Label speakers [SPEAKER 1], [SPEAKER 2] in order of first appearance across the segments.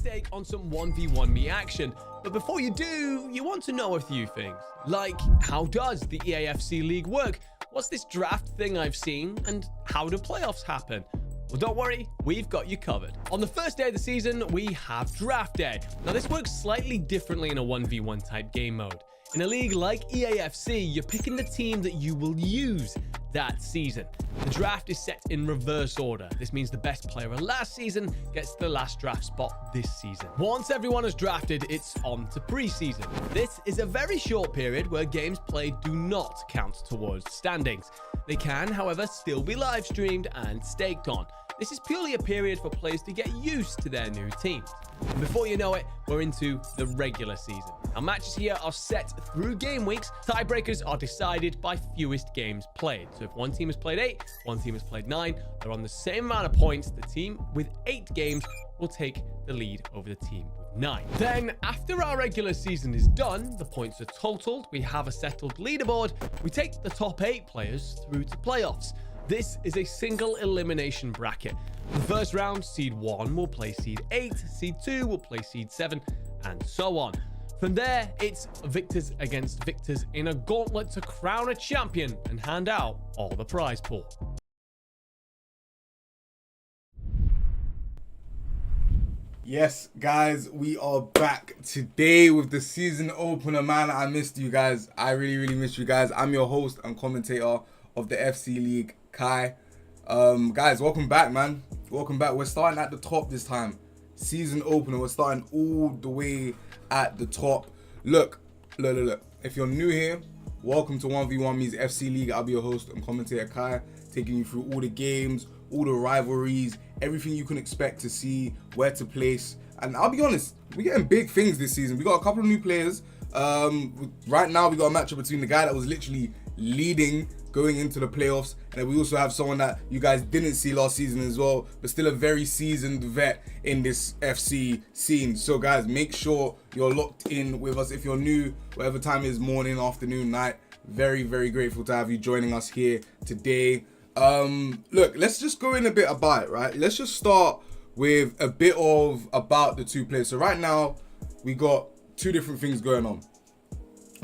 [SPEAKER 1] take on some 1v1 me action. But before you do, you want to know a few things. Like, how does the EAFC League work? What's this draft thing I've seen? And how do playoffs happen? Well, don't worry, we've got you covered. On the first day of the season, we have draft day. Now, this works slightly differently in a 1v1 type game mode. In a league like EAFC, you're picking the team that you will use that season. The draft is set in reverse order. This means the best player of last season gets the last draft spot this season. Once everyone is drafted, it's on to preseason. This is a very short period where games played do not count towards standings. They can, however, still be live streamed and staked on. This is purely a period for players to get used to their new teams. And before you know it, we're into the regular season. Our matches here are set through game weeks. Tiebreakers are decided by fewest games played. So if one team has played 8, one team has played 9, they're on the same amount of points. The team with 8 games will take the lead over the team with 9. Then, after our regular season is done, the points are totaled, we have a settled leaderboard, we take the top 8 players through to playoffs. This is a single elimination bracket. The first round, seed 1 will play seed 8, seed 2 will play seed 7, and so on. From there, it's victors against victors in a gauntlet to crown a champion and hand out all the prize pool.
[SPEAKER 2] Yes, guys, we are back today with the season opener. Man, I missed you guys. I really missed you guys. I'm your host and commentator of the FC League, Kai. Guys, welcome back, man. Welcome back. We're starting at the top this time. Season opener. We're starting all the way at the top. Look. If you're new here, welcome to 1v1 Me's FC League. I'll be your host and commentator, Kai, taking you through all the games, all the rivalries, everything you can expect to see, where to place. And I'll be honest, we're getting big things this season. We got a couple of new players. Right now, we got a matchup between the guy that was literally leading going into the playoffs, and then we also have someone that you guys didn't see last season as well, but still a very seasoned vet in this FC scene. So guys, make sure you're locked in with us. If you're new, whatever time it is, morning, afternoon, night, very grateful to have you joining us here today. Look, let's just go in a bit about it, right? Let's just start with a bit of about the two players. So right now, we got two different things going on.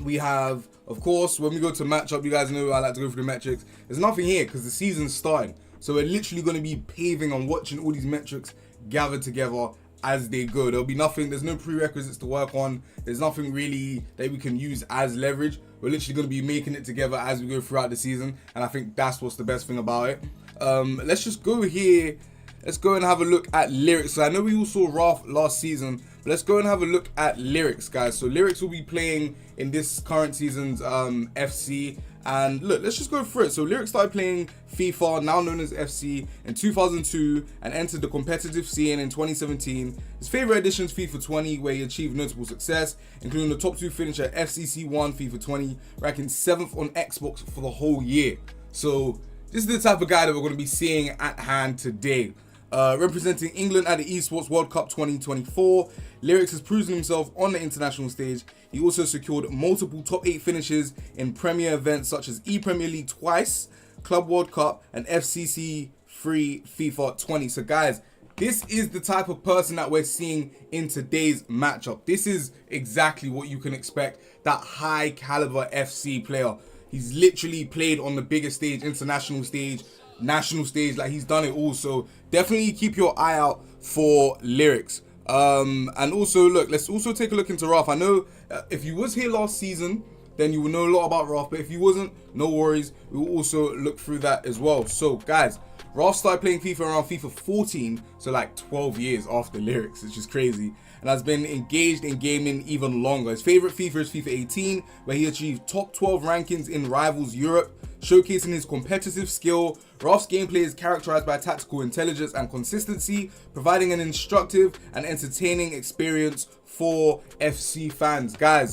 [SPEAKER 2] We have, of course, when we go to matchup, you guys know I like to go through the metrics. There's nothing here because the season's starting. So we're literally going to be paving on watching all these metrics gather together as they go. There'll be nothing, there's no prerequisites to work on. There's nothing really that we can use as leverage. We're literally going to be making it together as we go throughout the season. And I think that's what's the best thing about it. Let's just go here. Let's go and have a look at Lyricz. So I know we all saw Wrxth last season, but let's go and have a look at Lyricz, guys. So Lyricz will be playing in this current season's FC. And look, let's just go through it. So Lyricz started playing FIFA, now known as FC, in 2002 and entered the competitive scene in 2017. His favorite edition is FIFA 20, where he achieved notable success, including the top 2 finish at FCC 1 FIFA 20, ranking 7th on Xbox for the whole year. So this is the type of guy that we're going to be seeing at hand today. Representing England at the Esports World Cup 2024, Lyricz has proven himself on the international stage. He also secured multiple top 8 finishes in Premier events such as E-Premier League twice, Club World Cup, and FCC 3 FIFA 20. So guys, this is the type of person that we're seeing in today's matchup. This is exactly what you can expect, that high caliber FC player. He's literally played on the biggest stage, international stage, national stage, like he's done it all. So definitely keep your eye out for Lyricz. And also look, let's also take a look into Wrxth. I know if you was here last season, then you will know a lot about Wrxth, but if you wasn't, no worries, we will also look through that as well. So guys, Wrxth started playing FIFA around FIFA 14, so like 12 years after Lyricz, which is crazy, and has been engaged in gaming even longer. His favorite FIFA is FIFA 18, where he achieved top 12 rankings in Rivals Europe, showcasing his competitive skill. Wrxth's gameplay is characterized by tactical intelligence and consistency, providing an instructive and entertaining experience for FC fans. Guys,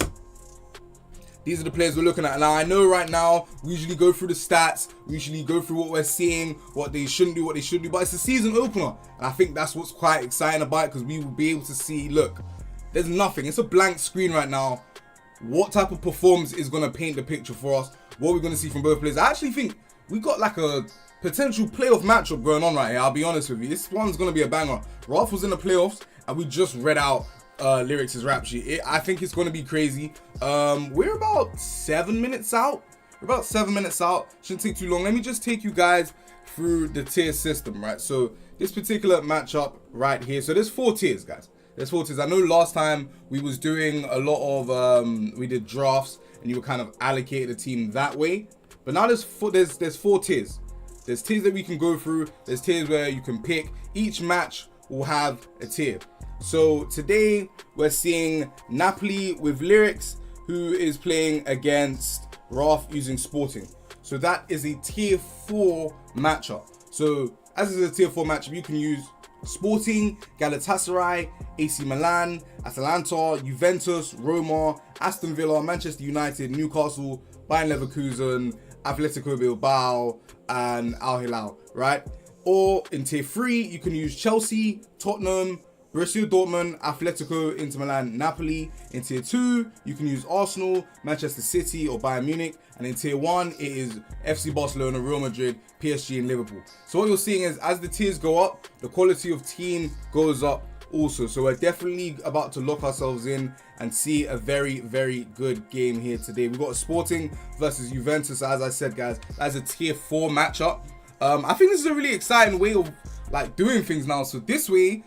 [SPEAKER 2] these are the players we're looking at. Now, I know right now, we usually go through the stats, we usually go through what we're seeing, what they shouldn't do, what they should do, but it's a season opener. And I think that's what's quite exciting about it, because we will be able to see, look, there's nothing. It's a blank screen right now. What type of performance is going to paint the picture for us? What we're going to see from both players? I actually think we got like a potential playoff matchup going on right here. I'll be honest with you. This one's going to be a banger. Wrxth was in the playoffs and we just read out Lyricz30's rap sheet. I think it's going to be crazy. We're about 7 minutes out. Shouldn't take too long. Let me just take you guys through the tier system, right? So this particular matchup right here. So there's 4 tiers, guys. There's 4 tiers. I know last time we was doing a lot of we did drafts and you were kind of allocated a team that way. But now there's 4 tiers. There's tiers that we can go through. There's tiers where you can pick. Each match will have a tier. So today we're seeing Napoli with Lyricz, who is playing against Wrxth using Sporting. So that is a tier 4 matchup. So as is a tier 4 matchup, you can use Sporting, Galatasaray, AC Milan, Atalanta, Juventus, Roma, Aston Villa, Manchester United, Newcastle, Bayern Leverkusen, Atletico Bilbao, and Al Hilal, right? Or in tier 3, you can use Chelsea, Tottenham, Borussia Dortmund, Atletico, Inter Milan, Napoli. In tier 2, you can use Arsenal, Manchester City, or Bayern Munich. And in tier 1, it is FC Barcelona, Real Madrid, PSG, and Liverpool. So what you're seeing is as the tiers go up, the quality of team goes up also. So we're definitely about to lock ourselves in and see a very, very good game here today. We've got a Sporting versus Juventus. As I said, guys, that's a tier 4 matchup. I think this is a really exciting way of like doing things now. So this way,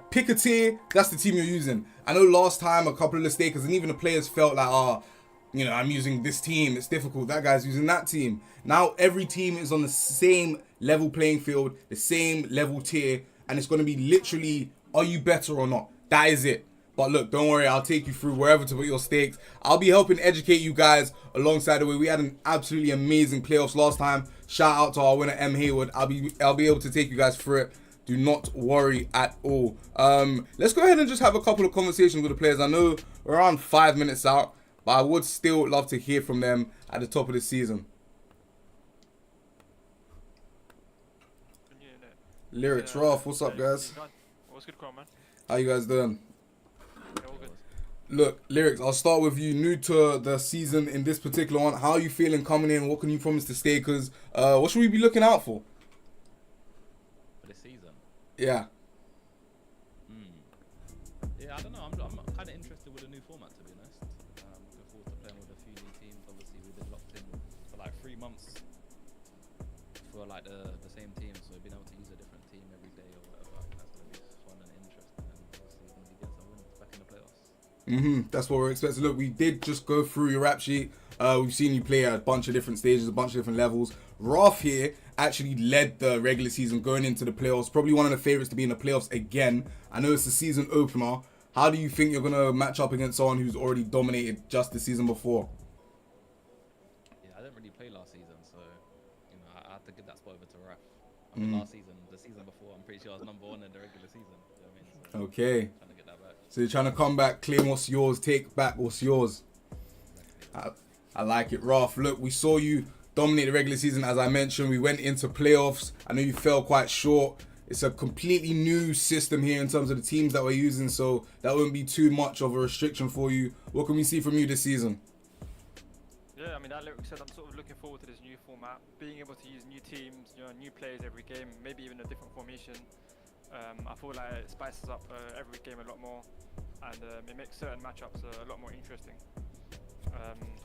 [SPEAKER 2] pick a tier, that's the team you're using. I know last time a couple of the stakers and even the players felt like, I'm using this team, it's difficult, that guy's using that team. Now every team is on the same level playing field, the same level tier, and it's going to be literally, are you better or not? That is it. But look, don't worry, I'll take you through wherever to put your stakes. I'll be helping educate you guys alongside the way. We had an absolutely amazing playoffs last time. Shout out to our winner, M. Hayward. I'll be able to take you guys through it. Do not worry at all. Let's go ahead and just have a couple of conversations with the players. I know we're around 5 minutes out, but I would still love to hear from them at the top of the season. Lyricz, Wrxth, what's up, guys?
[SPEAKER 3] What's good, man?
[SPEAKER 2] How you guys doing?
[SPEAKER 3] Yeah, all good.
[SPEAKER 2] Look, Lyricz, I'll start with you. New to the season in this particular one. How are you feeling coming in? What can you promise to stakers? What should we be looking out for?
[SPEAKER 4] For this season?
[SPEAKER 2] Yeah.
[SPEAKER 4] Yeah, I don't know. I'm kind of interested with the new format, to be honest. Looking forward to playing with a few new teams. Obviously, we've been locked in for like 3 months for like the same team, so being able to use a different team every day or whatever, that's going to be fun and interesting, and obviously going to be getting some wins back in the playoffs.
[SPEAKER 2] That's what we're expecting. Look, we did just go through your rap sheet. We've seen you play at a bunch of different stages, a bunch of different levels. Wrxth here actually led the regular season going into the playoffs. Probably one of the favorites to be in the playoffs again. I know it's the season opener. How do you think you're going to match up against someone who's already dominated just the season before?
[SPEAKER 4] Yeah, I didn't really play last season, so I had to give that spot over to Wrxth. I mean, the season before, I'm pretty sure I was number 1 in the regular season. You know what I mean? So
[SPEAKER 2] Okay.
[SPEAKER 4] Trying to get that back.
[SPEAKER 2] So you're trying to come back, claim what's yours, take back what's yours.
[SPEAKER 4] Exactly.
[SPEAKER 2] I like it. Wrxth, look, we saw you dominate the regular season. As I mentioned, we went into playoffs. I know you fell quite short. It's a completely new system here in terms of the teams that we're using, so that wouldn't be too much of a restriction for you. What can we see from you this season?
[SPEAKER 3] Yeah, I mean, that Lyricz said, I'm sort of looking forward to this new format, being able to use new teams, new players every game, maybe even a different formation. I feel like it spices up every game a lot more, and it makes certain matchups a lot more interesting.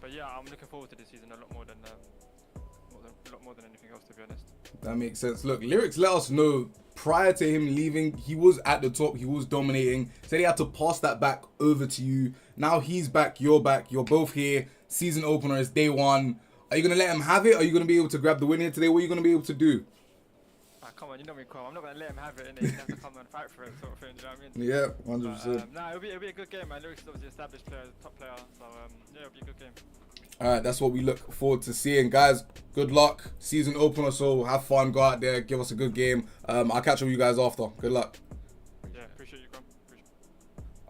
[SPEAKER 3] But yeah, I'm looking forward to this season a lot more than anything else, to be honest.
[SPEAKER 2] That makes sense. Look, Lyricz let us know prior to him leaving, he was at the top, he was dominating. Said he had to pass that back over to you. Now he's back, you're both here. Season opener is day 1. Are you going to let him have it? Are you going to be able to grab the win here today? What are you going to be able to do?
[SPEAKER 3] Come on, you know me, Crom. I'm not going to let him have it, and he's going to have to come and fight for it, sort of thing, do you know what I mean?
[SPEAKER 2] Yeah, 100%.
[SPEAKER 3] Nah, it'll be a good game, man. Lyricz is obviously an established player, top player, so yeah, it'll be a good game.
[SPEAKER 2] Alright, that's what we look forward to seeing. Guys, good luck. Season opener, so have fun. Go out there, give us a good game. I'll catch up with you guys after. Good luck.
[SPEAKER 3] Yeah, appreciate you, Crom.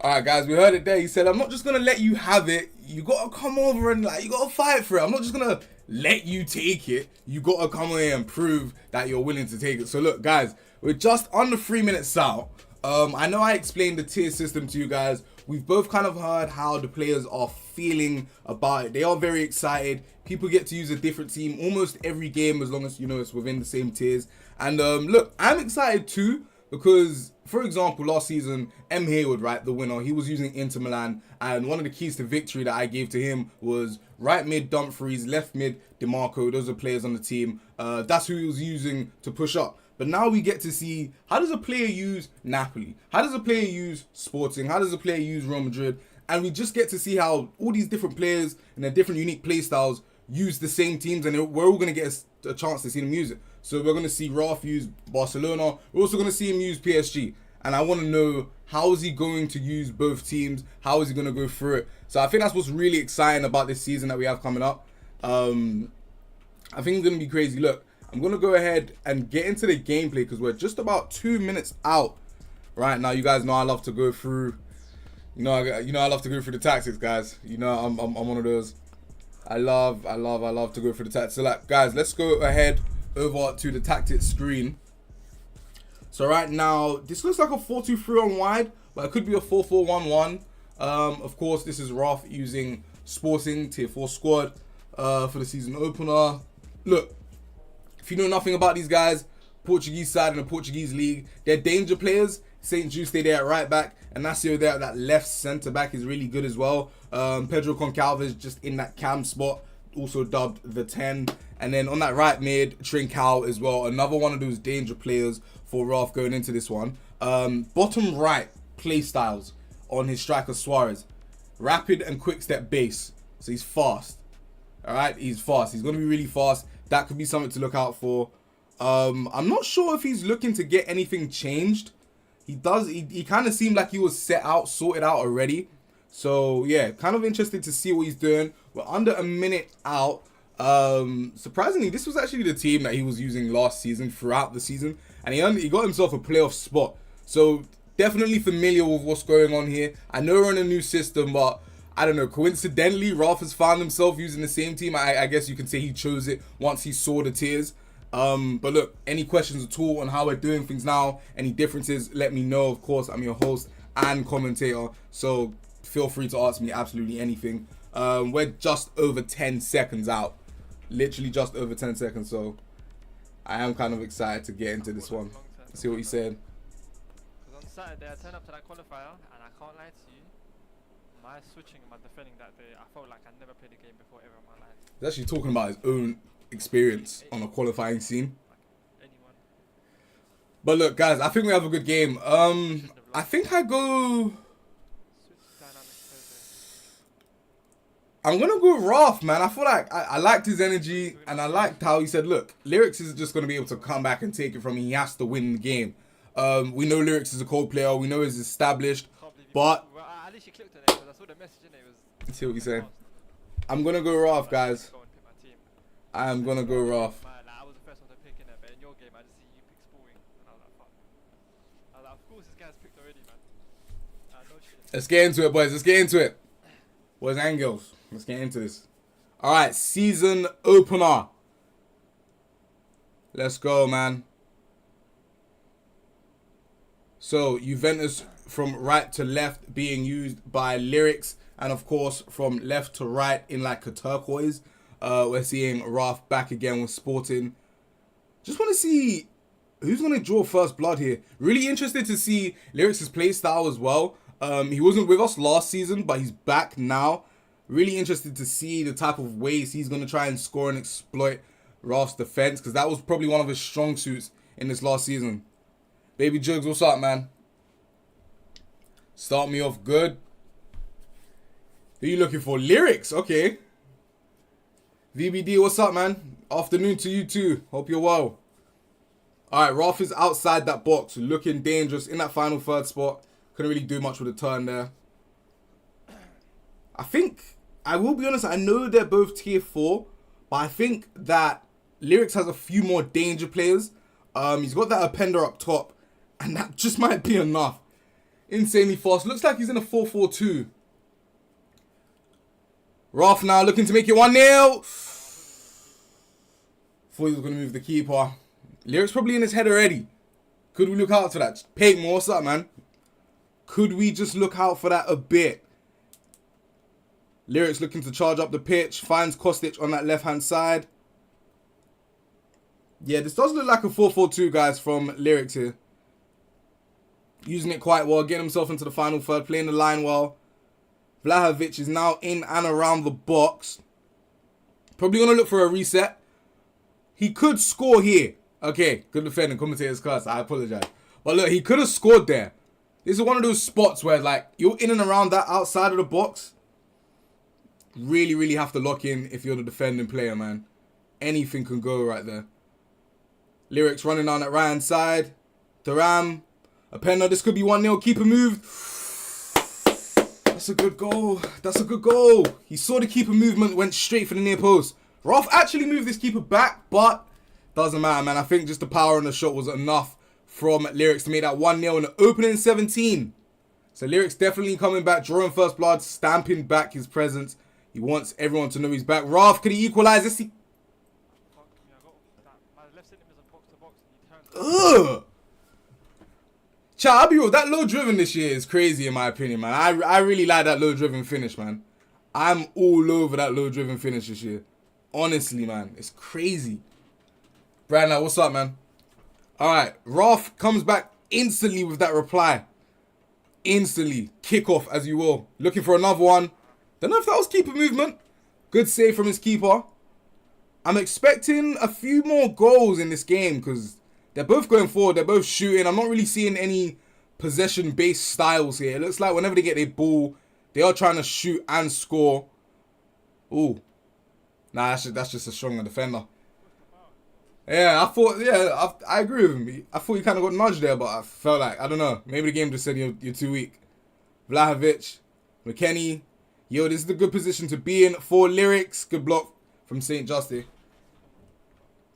[SPEAKER 2] Alright, guys, we heard it there. He said, I'm not just going to let you have it. You got to come over and, you got to fight for it. I'm not just going to let you take it. You got to come here and prove that you're willing to take it. So, look, guys, we're just under 3 minutes out. I know I explained the tier system to you guys. We've both kind of heard how the players are feeling about it. They are very excited. People get to use a different team almost every game as long as, it's within the same tiers. And look, I'm excited too, Because, for example, last season, M. Hayward, right, the winner, he was using Inter Milan, and one of the keys to victory that I gave to him was right mid Dumfries, left mid DeMarco. Those are players on the team. That's who he was using to push up. But now we get to see, how does a player use Napoli? How does a player use Sporting? How does a player use Real Madrid? And we just get to see how all these different players and their different unique play styles use the same teams, and we're all going to get a chance to see them use it. So we're going to see Wrxth use Barcelona. We're also going to see him use PSG. And I want to know, how is he going to use both teams? How is he going to go through it? So I think that's what's really exciting about this season that we have coming up. I think it's going to be crazy. Look, I'm going to go ahead and get into the gameplay because we're just about 2 minutes out right now. You guys know I love to go through, I love to go through the tactics, guys. You know, I'm one of those. I love to go through the tactics. So, like, guys, let's go ahead over to the tactics screen. So right now, this looks like a 4-2-3 on wide, but it could be a 4-4-1-1. Of course, this is Wrxth using Sporting Tier 4 squad for the season opener. Look, if you know nothing about these guys, Portuguese side in the Portuguese league, they're danger players. St. Juice there at right back, and Nacio there at that left centre back is really good as well. Pedro Concalves just in that cam spot, also dubbed the 10. And then on that right mid, Trincao as well, another one of those danger players for Wrxth going into this one. Bottom right play styles on his striker Suarez. Rapid and quick step base, so he's fast. All right, he's fast. He's going to be really fast. That could be something to look out for. I'm not sure if he's looking to get anything changed. He kind of seemed like he was sorted out already. So yeah, kind of interested to see what he's doing. We're under a minute out. Surprisingly, this was actually the team that he was using last season, throughout the season, and he got himself a playoff spot. So definitely familiar with what's going on here. I know we're in a new system, but I don't know, coincidentally, Wrxth has found himself using the same team. I guess you can say he chose it once he saw the tiers. But look, any questions at all on how we're doing things now, any differences, let me know. Of course, I'm your host and commentator, so feel free to ask me absolutely anything. We're just over 10 seconds out. Literally just over 10 seconds, so I am kind of excited to get into this one. See what he said.
[SPEAKER 3] Because on Saturday I turned up to that qualifier, and I can't lie to you, my switching and my defending that day, I felt like I never played a game before ever in my life.
[SPEAKER 2] He's actually talking about his own experience on a qualifying scene.
[SPEAKER 3] Anyone.
[SPEAKER 2] But look, guys, I think we have a good game. I think I go... I'm going to go Wrxth, man. I feel like I liked his energy, and I liked how he said, look, Lyricz is just going to be able to come back and take it from me. He has to win the game. We know Lyricz is a cold player. We know he's established. But...
[SPEAKER 3] Well, at least you clicked on it, because I saw the message in it.
[SPEAKER 2] Let's see what he's saying. I'm going to go Wrxth, guys. I am going to go Wrxth.
[SPEAKER 3] I was the first one to pick in it, but in your game, I just see you pick Sporting. And I was like, fuck. I was like, of course this guy's picked already, man. No shit.
[SPEAKER 2] Let's get into it, boys. Let's get into it. Boys and girls. Let's get into this. All right, season opener. Let's go, man. So, Juventus from right to left being used by Lyricz. And, of course, from left to right in like a turquoise. We're seeing Wrxth back again with Sporting. Just want to see who's going to draw first blood here. Really interested to see Lyricz's play style as well. He wasn't with us last season, but he's back now. Really interested to see the type of ways he's going to try and score and exploit Wrxth's defense, because that was probably one of his strong suits in this last season. Baby Jugs, what's up, man? Start me off good. Who are you looking for? Lyricz, okay. VBD, what's up, man? Afternoon to you too. Hope you're well. Alright, Wrxth is outside that box, looking dangerous in that final third spot. Couldn't really do much with a turn there. I think, I will be honest, I know they're both tier 4, but I think that Lyricz has a few more danger players. He's got that appender up top, and that just might be enough. Insanely fast. Looks like he's in a 4-4-2. Wrxth now looking to make it 1-0. Thought he was going to move the keeper. Lyricz probably in his head already. Could we look out for that? Payton, what's up, man? Could we just look out for that a bit? Lyricz looking to charge up the pitch. Finds Kostic on that left-hand side. Yeah, this does look like a 4-4-2, guys, from Lyricz here. using it quite well, getting himself into the final third, playing the line well. Vlahovic is now in and around the box. Probably going to look for a reset. He could score here. Okay, good defending, commentator's curse. I apologize. But look, he could have scored there. This is one of those spots where, like, you're in and around that outside of the box. Really, really have to lock in if you're the defending player, man. Anything can go right there. Lyricz running down that right hand side. Thuram. A penalty. This could be 1-0. Keeper moved. That's a good goal. That's a good goal. He saw the keeper movement, went straight for the near post. Wrxth actually moved this keeper back, but doesn't matter, man. I think just the power on the shot was enough from Lyricz to make that 1-0 in the opening 17. So Lyricz definitely coming back, drawing first blood, stamping back his presence. He wants everyone to know he's back. Wrxth, could he equalise this? Ugh. Chat, I'll be real. That low driven this year is crazy in my opinion, man. I really like that low driven finish, man. I'm all over that low driven finish this year. Honestly, man. It's crazy. Brandon, what's up, man? Alright, Wrxth comes back instantly with that reply. Instantly. Kick off, as you will. Looking for another one. Don't know if that was keeper movement. Good save from his keeper. I'm expecting a few more goals in this game because they're both going forward. They're both shooting. I'm not really seeing any possession-based styles here. It looks like whenever they get their ball, they are trying to shoot and score. Ooh. Nah, that's just a stronger defender. Yeah, I agree with him. I thought he kind of got nudged there, but I felt like, I don't know. Maybe the game just said you're too weak. Vlahovic, McKennie. Yo, this is a good position to be in for Lyricz. Good block from St. Justy.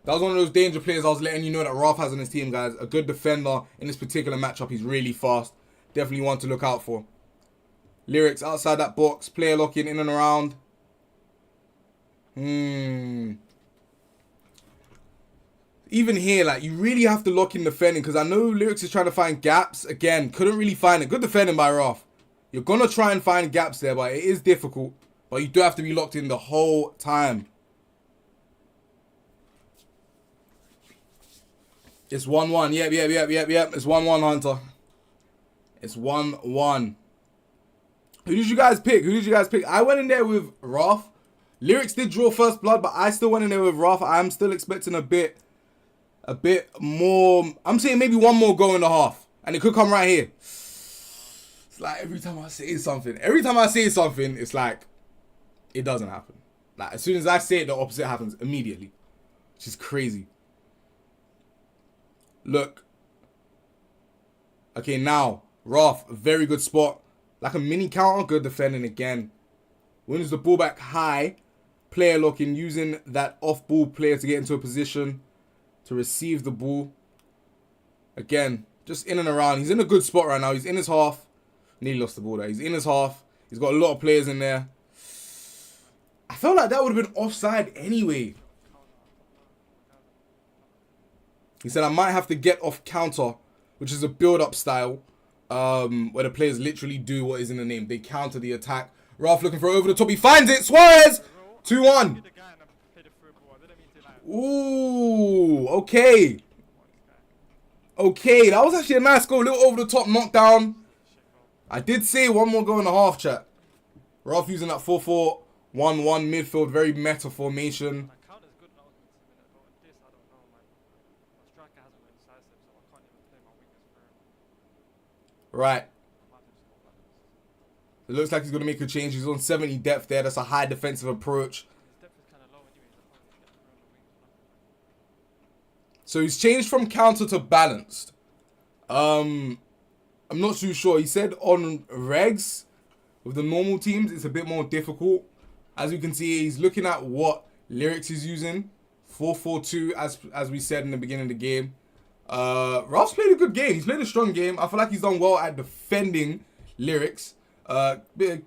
[SPEAKER 2] That was one of those danger players I was letting you know that Wrxth has on his team, guys. A good defender in this particular matchup. He's really fast. Definitely one to look out for. Lyricz outside that box. Player locking in and around. Even here, like, you really have to lock in defending because I know Lyricz is trying to find gaps. Again, couldn't really find it. Good defending by Wrxth. You're going to try and find gaps there, but it is difficult. But you do have to be locked in the whole time. It's 1-1. Yep. It's 1-1, Hunter. It's 1-1. Who did you guys pick? I went in there with Wrxth. Lyricz did draw first blood, but I still went in there with Wrxth. I'm still expecting a bit more. I'm saying maybe one more goal in the half. And it could come right here. It's like every time I say something, it's like, it doesn't happen. Like, as soon as I say it, the opposite happens immediately. Which is crazy. Look. Okay, now, Wrxth, very good spot. Like a mini counter, good defending again. Wins the ball back high. Player locking, using that off-ball player to get into a position to receive the ball. Again, just in and around. He's in a good spot right now. He's in his half. Nearly lost the ball there. He's in his half. He's got a lot of players in there. I felt like that would have been offside anyway. He said, I might have to get off counter, which is a build-up style, where the players literally do what is in the name. They counter the attack. Wrxth looking for over the top. He finds it. Suarez! 2-1. Ooh, okay. Okay, that was actually a nice goal. A little over the top knockdown. I did say one more goal in the half, chat. Wrxth using that 4-4-1-1 midfield. Very meta formation. Right. It looks like he's going to make a change. He's on 70 depth there. That's a high defensive approach. So he's changed from counter to balanced. I'm not too sure. He said on regs, with the normal teams, it's a bit more difficult. As you can see, he's looking at what Lyricz is using. 4-4-2, as we said in the beginning of the game. Wrxth's played a good game. He's played a strong game. I feel like he's done well at defending Lyricz. Bit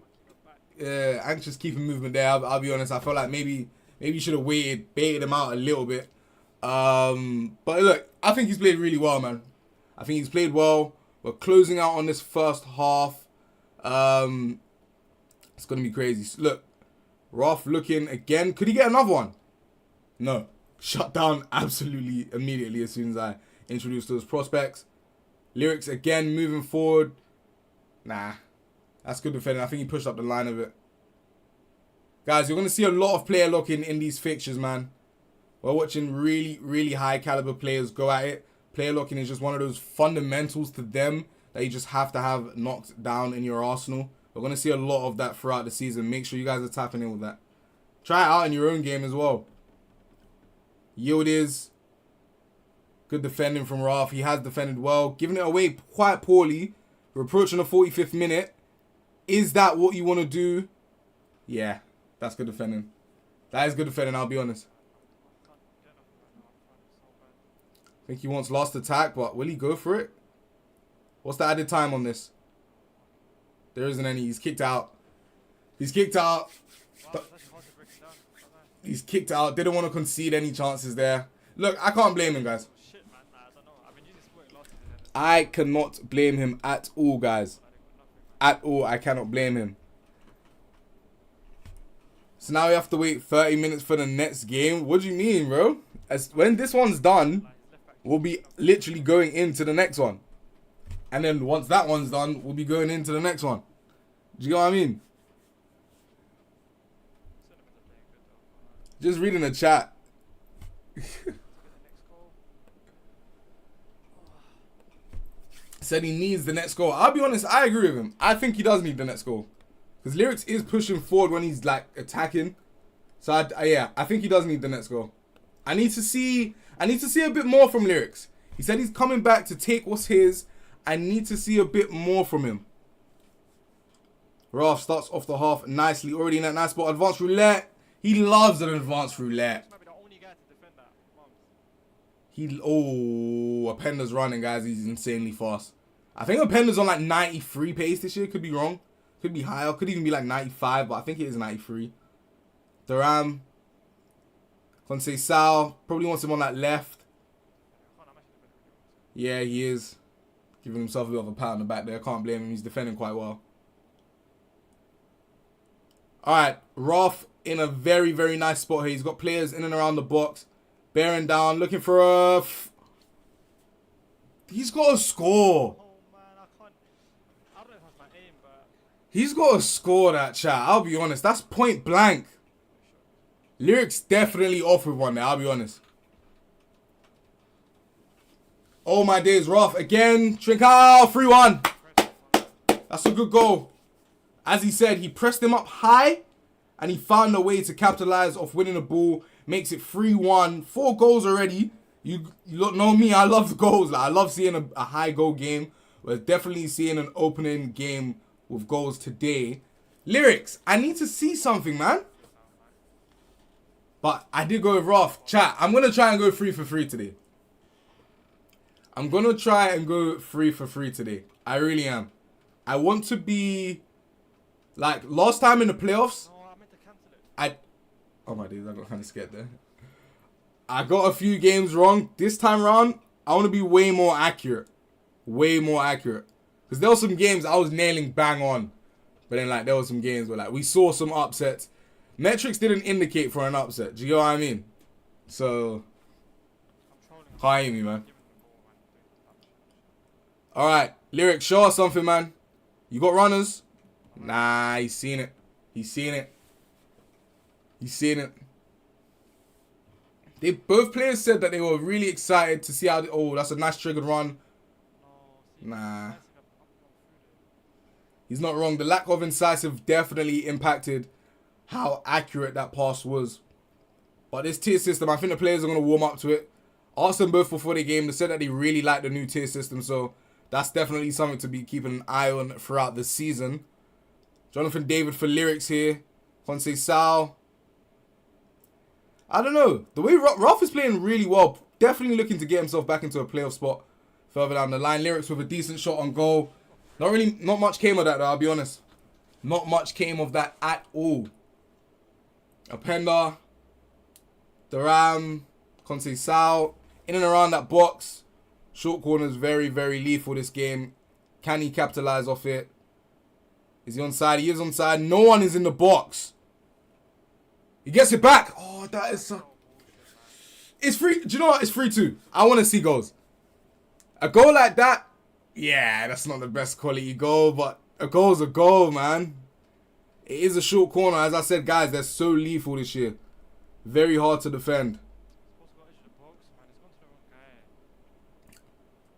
[SPEAKER 2] anxious keeping movement there. I'll be honest. I felt like maybe you should have baited him out a little bit. But look, I think he's played really well, man. I think he's played well. We're closing out on this first half. It's gonna be crazy. Look, Wrxth looking again. Could he get another one? No. Shut down absolutely immediately as soon as I introduced those prospects. Lyricz again moving forward. Nah. That's good defending. I think he pushed up the line a bit. Guys, you're going to see a lot of player locking in these fixtures, man. We're watching really, really high caliber players go at it. Player locking is just one of those fundamentals to them that you just have to have knocked down in your arsenal. We're going to see a lot of that throughout the season. Make sure you guys are tapping in with that. Try it out in your own game as well. Yield is good defending from Wrxth. He has defended well. Giving it away quite poorly. We're approaching the 45th minute. Is that what you want to do? Yeah, that's good defending. That is good defending, I'll be honest. I think he wants last attack, but will he go for it? What's the added time on this? There isn't any. He's kicked out. He's kicked out. He's kicked out. Didn't want to concede any chances there. Look, I can't blame him, guys. I cannot blame him at all, guys. At all, I cannot blame him. So now we have to wait 30 minutes for the next game. What do you mean, bro? When this one's done, we'll be literally going into the next one. And then once that one's done, we'll be going into the next one. Do you know what I mean? Just reading the chat. Said he needs the next goal. I'll be honest, I agree with him. I think he does need the next goal. Because Lyricz is pushing forward when he's like attacking. So yeah, I think he does need the next goal. I need to see a bit more from Lyricz. He said he's coming back to take what's his. I need to see a bit more from him. Wrxth starts off the half nicely. Already in that nice spot. Advanced roulette. He loves an advanced roulette. Apenda's running, guys. He's insanely fast. I think Apenda's on like 93 pace this year. Could be wrong. Could be higher. Could even be like 95, but I think it is 93. Thuram. Conseil Sal. Probably wants him on that left. Yeah, he is. Giving himself a bit of a pat on the back there. Can't blame him. He's defending quite well. Alright. Wrxth in a very, very nice spot here. He's got players in and around the box. Bearing down. Looking for a... He's got to score.
[SPEAKER 3] I don't know if that's my aim, but...
[SPEAKER 2] He's got to score that, chat. I'll be honest. That's point blank. Lyricz definitely off with one there. I'll be honest. Oh my days. Wrxth again. Trincao. 3-1. That's a good goal. As he said, he pressed him up high. And he found a way to capitalize off winning the ball. Makes it 3-1. 4 goals already. You know me. I love the goals. Like, I love seeing a high goal game. We're definitely seeing an opening game with goals today. Lyricz, I need to see something, man. But I did go with Wrxth. Chat, I'm going to try and go 3 for 3 today. I'm going to try and go 3 for 3 today. I really am. I want to be... Like, last time in the playoffs... Oh my days, I got kind of scared there. I got a few games wrong. This time around, I want to be way more accurate. Way more accurate. Because there were some games I was nailing bang on. But then, like, there were some games where, like, we saw some upsets. Metrics didn't indicate for an upset. Do you know what I mean? So, can't hear me, man. Alright, Lyricz, show us something, man. You got runners? Nah, he's seen it. He's seen it. He's seen it. Both players said that they were really excited to see how... Oh, that's a nice triggered run. Nah. He's not wrong. The lack of incisive definitely impacted how accurate that pass was. But this tier system, I think the players are going to warm up to it. Asked them both before the game. They said that they really like the new tier system. So that's definitely something to be keeping an eye on throughout the season. Jonathan David for Lyricz here. Conseil Sal. I don't know. The way Wrxth is playing really well. Definitely looking to get himself back into a playoff spot further down the line. Lyricz with a decent shot on goal. Not much came of that though, I'll be honest. Not much came of that at all. Apenda. Thuram. Conseil Sal. In and around that box. Short corners very, very lethal this game. Can he capitalize off it? Is he onside? He is onside. No one is in the box. He gets it back. Oh, that is so... It's free. Do you know what? It's 3-2. I want to see goals. A goal like that, Yeah, that's not the best quality goal, but a goal's a goal, man. It is a short corner. As I said, guys, they're so lethal this year. Very hard to defend.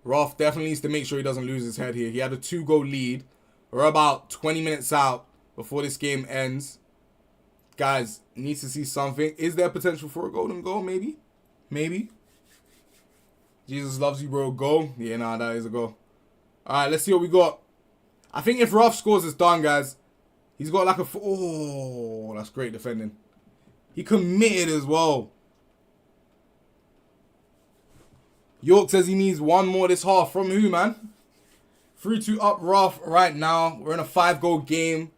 [SPEAKER 2] Wrxth definitely needs to make sure he doesn't lose his head here. He had a 2-goal lead. We're about 20 minutes out before this game ends. Guys, needs to see something. Is there potential for a golden goal? Maybe. Maybe. Jesus loves you, bro. Goal. Yeah, nah, that is a goal. Alright, let's see what we got. I think if Wrxth scores, it's done, guys. He's got like a... Oh, that's great defending. He committed as well. York says he needs one more this half. From who, man? 3-2 up Wrxth right now. We're in a 5-goal game.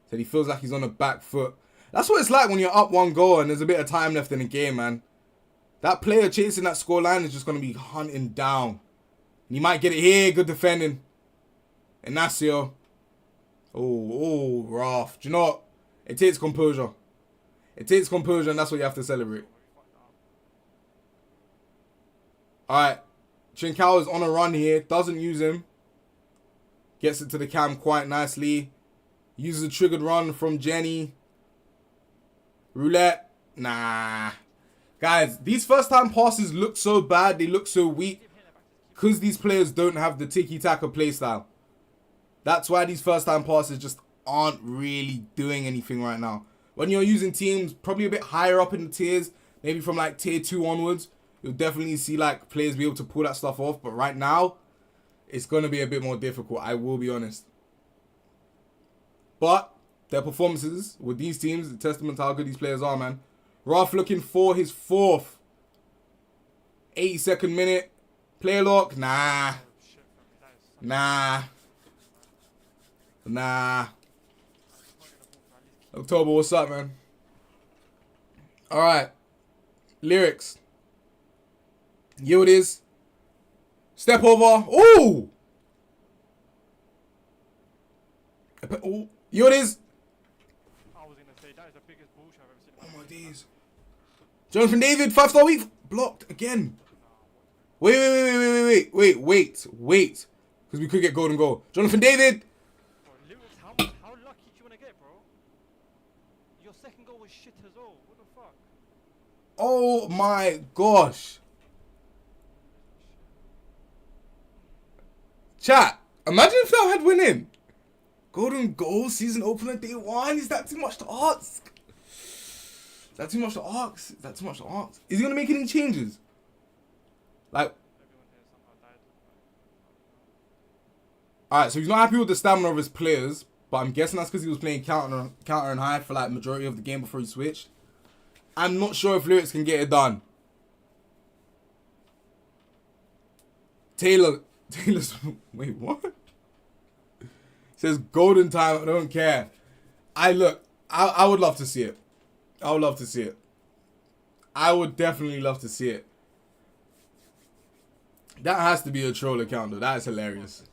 [SPEAKER 2] Said he feels like he's on the back foot. That's what it's like when you're up 1 goal and there's a bit of time left in the game, man. That player chasing that scoreline is just going to be hunting down. And you might get it here. Good defending. Inacio. Oh, Wrxth. Do you know what? It takes composure. It takes composure, and that's what you have to celebrate. Alright. Trincao is on a run here. Doesn't use him. Gets it to the cam quite nicely. Uses a triggered run from Jenny. Roulette. Nah. Guys, these first-time passes look so bad. They look so weak. Because these players don't have the tiki-taka playstyle. That's why these first-time passes just aren't really doing anything right now. When you're using teams probably a bit higher up in the tiers, maybe from like tier 2 onwards, you'll definitely see like players be able to pull that stuff off. But right now, it's going to be a bit more difficult, I will be honest. But their performances with these teams, a testament to how good these players are, man. Wrxth looking for his 4th. 82nd minute. Player lock. Nah. Nah. Nah. October, what's up, man? Alright. Lyricz. Here it is. Step over. Ooh! Ooh. Here it is.
[SPEAKER 3] I was gonna say that is the biggest bullshit I've ever seen.
[SPEAKER 2] Oh my days. Jonathan David, 5-star week. Blocked again. Wait. Because we could get golden goal. Jonathan David.
[SPEAKER 3] Bro, Lyricz, how lucky do you want to get, bro? Your second goal was shit as well. What the fuck?
[SPEAKER 2] Oh my gosh. Chat, imagine if that had went in. Golden goal, season opener, day 1. Is that too much to ask? Is that too much to ask? Is he going to make any changes? Like,
[SPEAKER 3] Everyone here somehow died.
[SPEAKER 2] alright, so he's not happy with the stamina of his players, but I'm guessing that's because he was playing counter and high for like majority of the game before he switched. I'm not sure if Lyricz can get it done. Taylor's wait, what? Says golden time, I don't care. I would love to see it. I would love to see it. I would definitely love to see it. That has to be a troll account though. That is hilarious.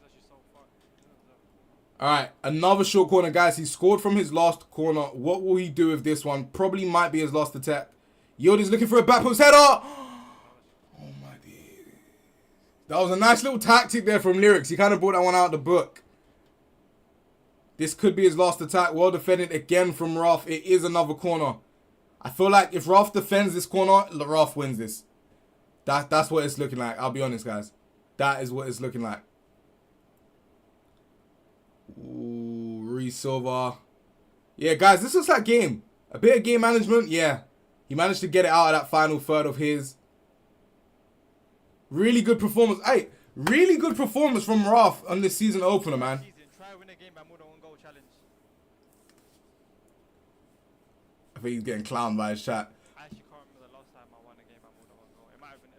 [SPEAKER 2] Alright, another short corner, guys. He scored from his last corner. What will he do with this one? Probably might be his last attack. Yoda's looking for a back post header. Oh my days. That was a nice little tactic there from Lyricz. He kind of brought that one out of the book. This could be his last attack. Well defended again from Wrxth. It is another corner. I feel like if Wrxth defends this corner, Wrxth wins this. That's what it's looking like. I'll be honest, guys. That is what it's looking like. Ooh, Silva. Yeah, guys, this was that game. A bit of game management, yeah. He managed to get it out of that final third of his. Really good performance. Hey, really good performance from Wrxth on this season opener, man.
[SPEAKER 3] Try win a game by more than 1 goal challenge.
[SPEAKER 2] I think he's getting clowned by his chat.
[SPEAKER 3] I actually can't remember the last time I won a game by more than 1 goal. It might have been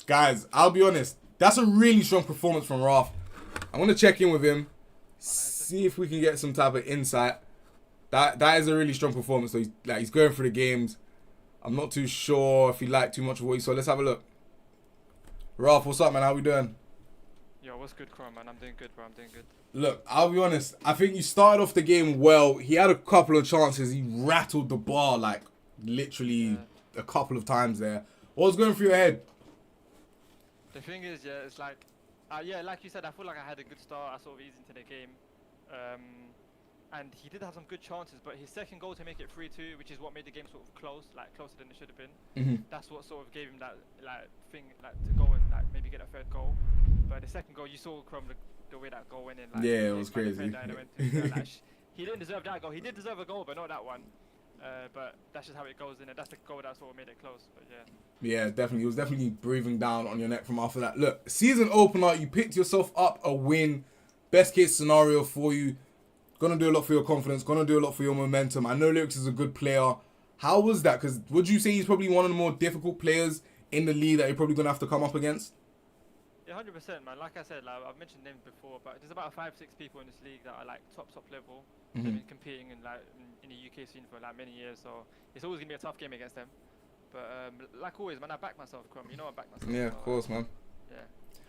[SPEAKER 3] FC25.
[SPEAKER 2] Guys, I'll be honest. That's a really strong performance from Wrxth. I'm going to check in with him. See if we can get some type of insight. That is a really strong performance. So he's going through the games. I'm not too sure if he liked too much of what he saw. Let's have a look. Wrxth, what's up, man? How we doing?
[SPEAKER 3] Yo, what's good, Corin, man? I'm doing good, bro. I'm doing good.
[SPEAKER 2] Look, I'll be honest. I think you started off the game well. He had a couple of chances. He rattled the bar like literally a couple of times there. What was going through your head?
[SPEAKER 3] The thing is, yeah, it's like, yeah, like you said, I feel like I had a good start. I sort of eased into the game, and he did have some good chances. But his second goal to make it 3-2, which is what made the game sort of close, like closer than it should have been. That's what sort of gave him that thing, to go and maybe get a third goal. But the second goal, you saw from the way that goal went in.
[SPEAKER 2] Yeah, it was crazy.
[SPEAKER 3] He didn't deserve that goal. He did deserve a goal, but not that one. But that's just how it goes in, and that's the goal that sort of made it close. But yeah.
[SPEAKER 2] Yeah, definitely. It was definitely breathing down on your neck from after that. Look, season opener, you picked yourself up a win. Best case scenario for you. Gonna do a lot for your confidence. Gonna do a lot for your momentum. I know Lyricz is a good player. How was that? Because would you say he's probably one of the more difficult players in the league that you're probably gonna have to come up against?
[SPEAKER 3] Yeah, 100%, man. Like I said, I've mentioned names before, but there's about 5-6 people in this league that are top level. They've been competing in the UK scene for many years, so it's always gonna be a tough game against them. But like always, man, I back myself, Crum. You know I back myself.
[SPEAKER 2] Yeah, of course, man.
[SPEAKER 3] Yeah.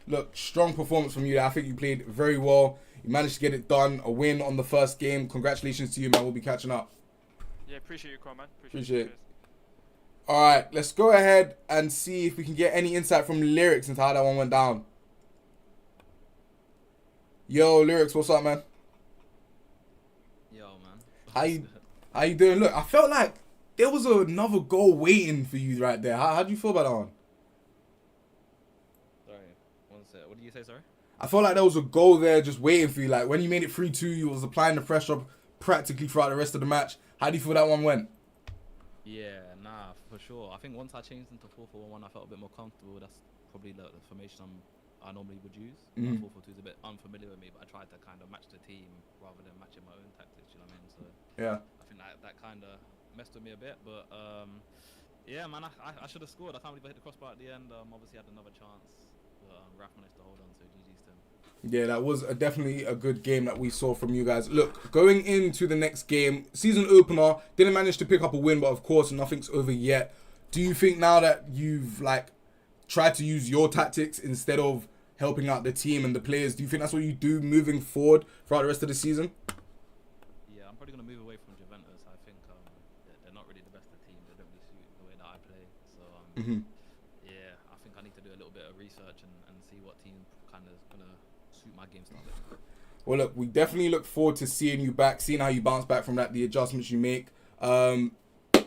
[SPEAKER 2] Look, strong performance from you. I think you played very well. You managed to get it done. A win on the first game. Congratulations to you, man. We'll be catching up.
[SPEAKER 3] Yeah, appreciate you, Crum, man.
[SPEAKER 2] Appreciate it. All right, let's go ahead and see if we can get any insight from Lyricz into how that one went down. Yo, Lyricz, what's up, man?
[SPEAKER 4] Yo, man.
[SPEAKER 2] How you doing? Look, I felt like there was another goal waiting for you right there. How do you feel about that one?
[SPEAKER 4] Sorry, what did you say, sorry?
[SPEAKER 2] I felt like there was a goal there just waiting for you. Like, when you made it 3-2, you was applying the pressure practically throughout the rest of the match. How do you feel that one went?
[SPEAKER 4] Yeah, nah, for sure. I think once I changed into 4-4-1, I felt a bit more comfortable. That's probably the formation I normally would use. 4-4-2 is a bit unfamiliar with me, but I tried to kind of match the team rather than matching my own tactics, you know what I mean? So
[SPEAKER 2] Yeah.
[SPEAKER 4] I think that kind of messed with me a bit, but yeah, man, I should have scored. I can't believe I hit the crossbar at the end. Obviously had another chance, but Wrxth managed to hold on, so GG's to him.
[SPEAKER 2] Yeah, that was definitely a good game that we saw from you guys. Look, going into the next game, season opener, didn't manage to pick up a win, but of course, nothing's over yet. Do you think now that you've tried to use your tactics instead of helping out the team and the players, do you think that's what you do moving forward throughout the rest of the season?
[SPEAKER 4] Yeah, I'm probably going to move away from Juventus. I think they're not really the best of teams. They don't really suit the way that I play. So, yeah, I think I need to do a little bit of research and see what team kind of going to suit my game style.
[SPEAKER 2] Well, look, we definitely look forward to seeing you back, seeing how you bounce back from that, the adjustments you make.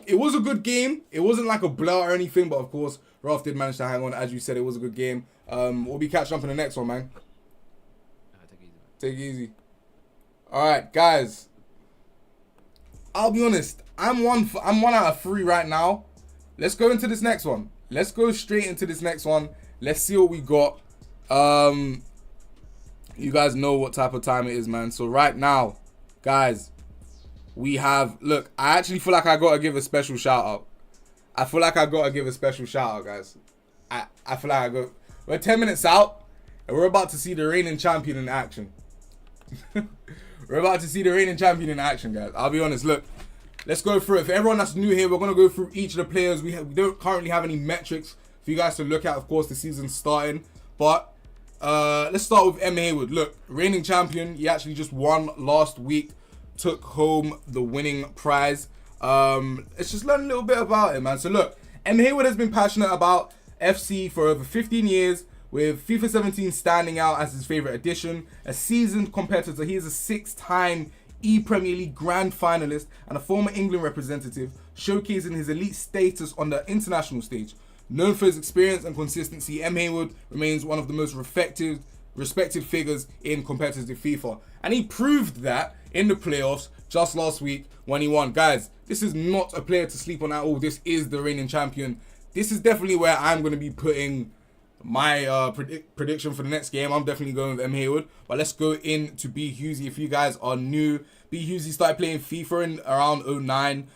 [SPEAKER 2] It was a good game. It wasn't like a blowout or anything, but of course, Wrxth did manage to hang on. As you said, it was a good game. We'll be catching up in the next one, man.
[SPEAKER 4] Take it easy, man.
[SPEAKER 2] Take it easy. All right, guys. I'll be honest. I'm one out of 3 right now. Let's go into this next one. Let's go straight into this next one. Let's see what we got. You guys know what type of time it is, man. So right now, guys, we have... Look, I actually feel like I got to give a special shout-out. I feel like I got to give a special shout-out, guys. I feel like I got... We're 10 minutes out, and we're about to see the reigning champion in action. We're about to see the reigning champion in action, guys. I'll be honest. Look, let's go through it. For everyone that's new here, we're going to go through each of the players. We don't currently have any metrics for you guys to look at. Of course, the season's starting. But let's start with M. Haywood. Look, reigning champion. He actually just won last week. Took home the winning prize. Let's just learn a little bit about it, man. So look, M. Haywood has been passionate about FC for over 15 years, with FIFA 17 standing out as his favorite addition. A seasoned competitor, he is a 6-time E-Premier League Grand Finalist and a former England representative, showcasing his elite status on the international stage. Known for his experience and consistency, M. Haywood remains one of the most respected figures in competitive FIFA. And he proved that in the playoffs just last week when he won. Guys, this is not a player to sleep on at all. This is the reigning champion. This is definitely where I'm going to be putting my prediction for the next game. I'm definitely going with M. Haywood. But let's go into B. Husey. If you guys are new, B. Husey started playing FIFA in around 09.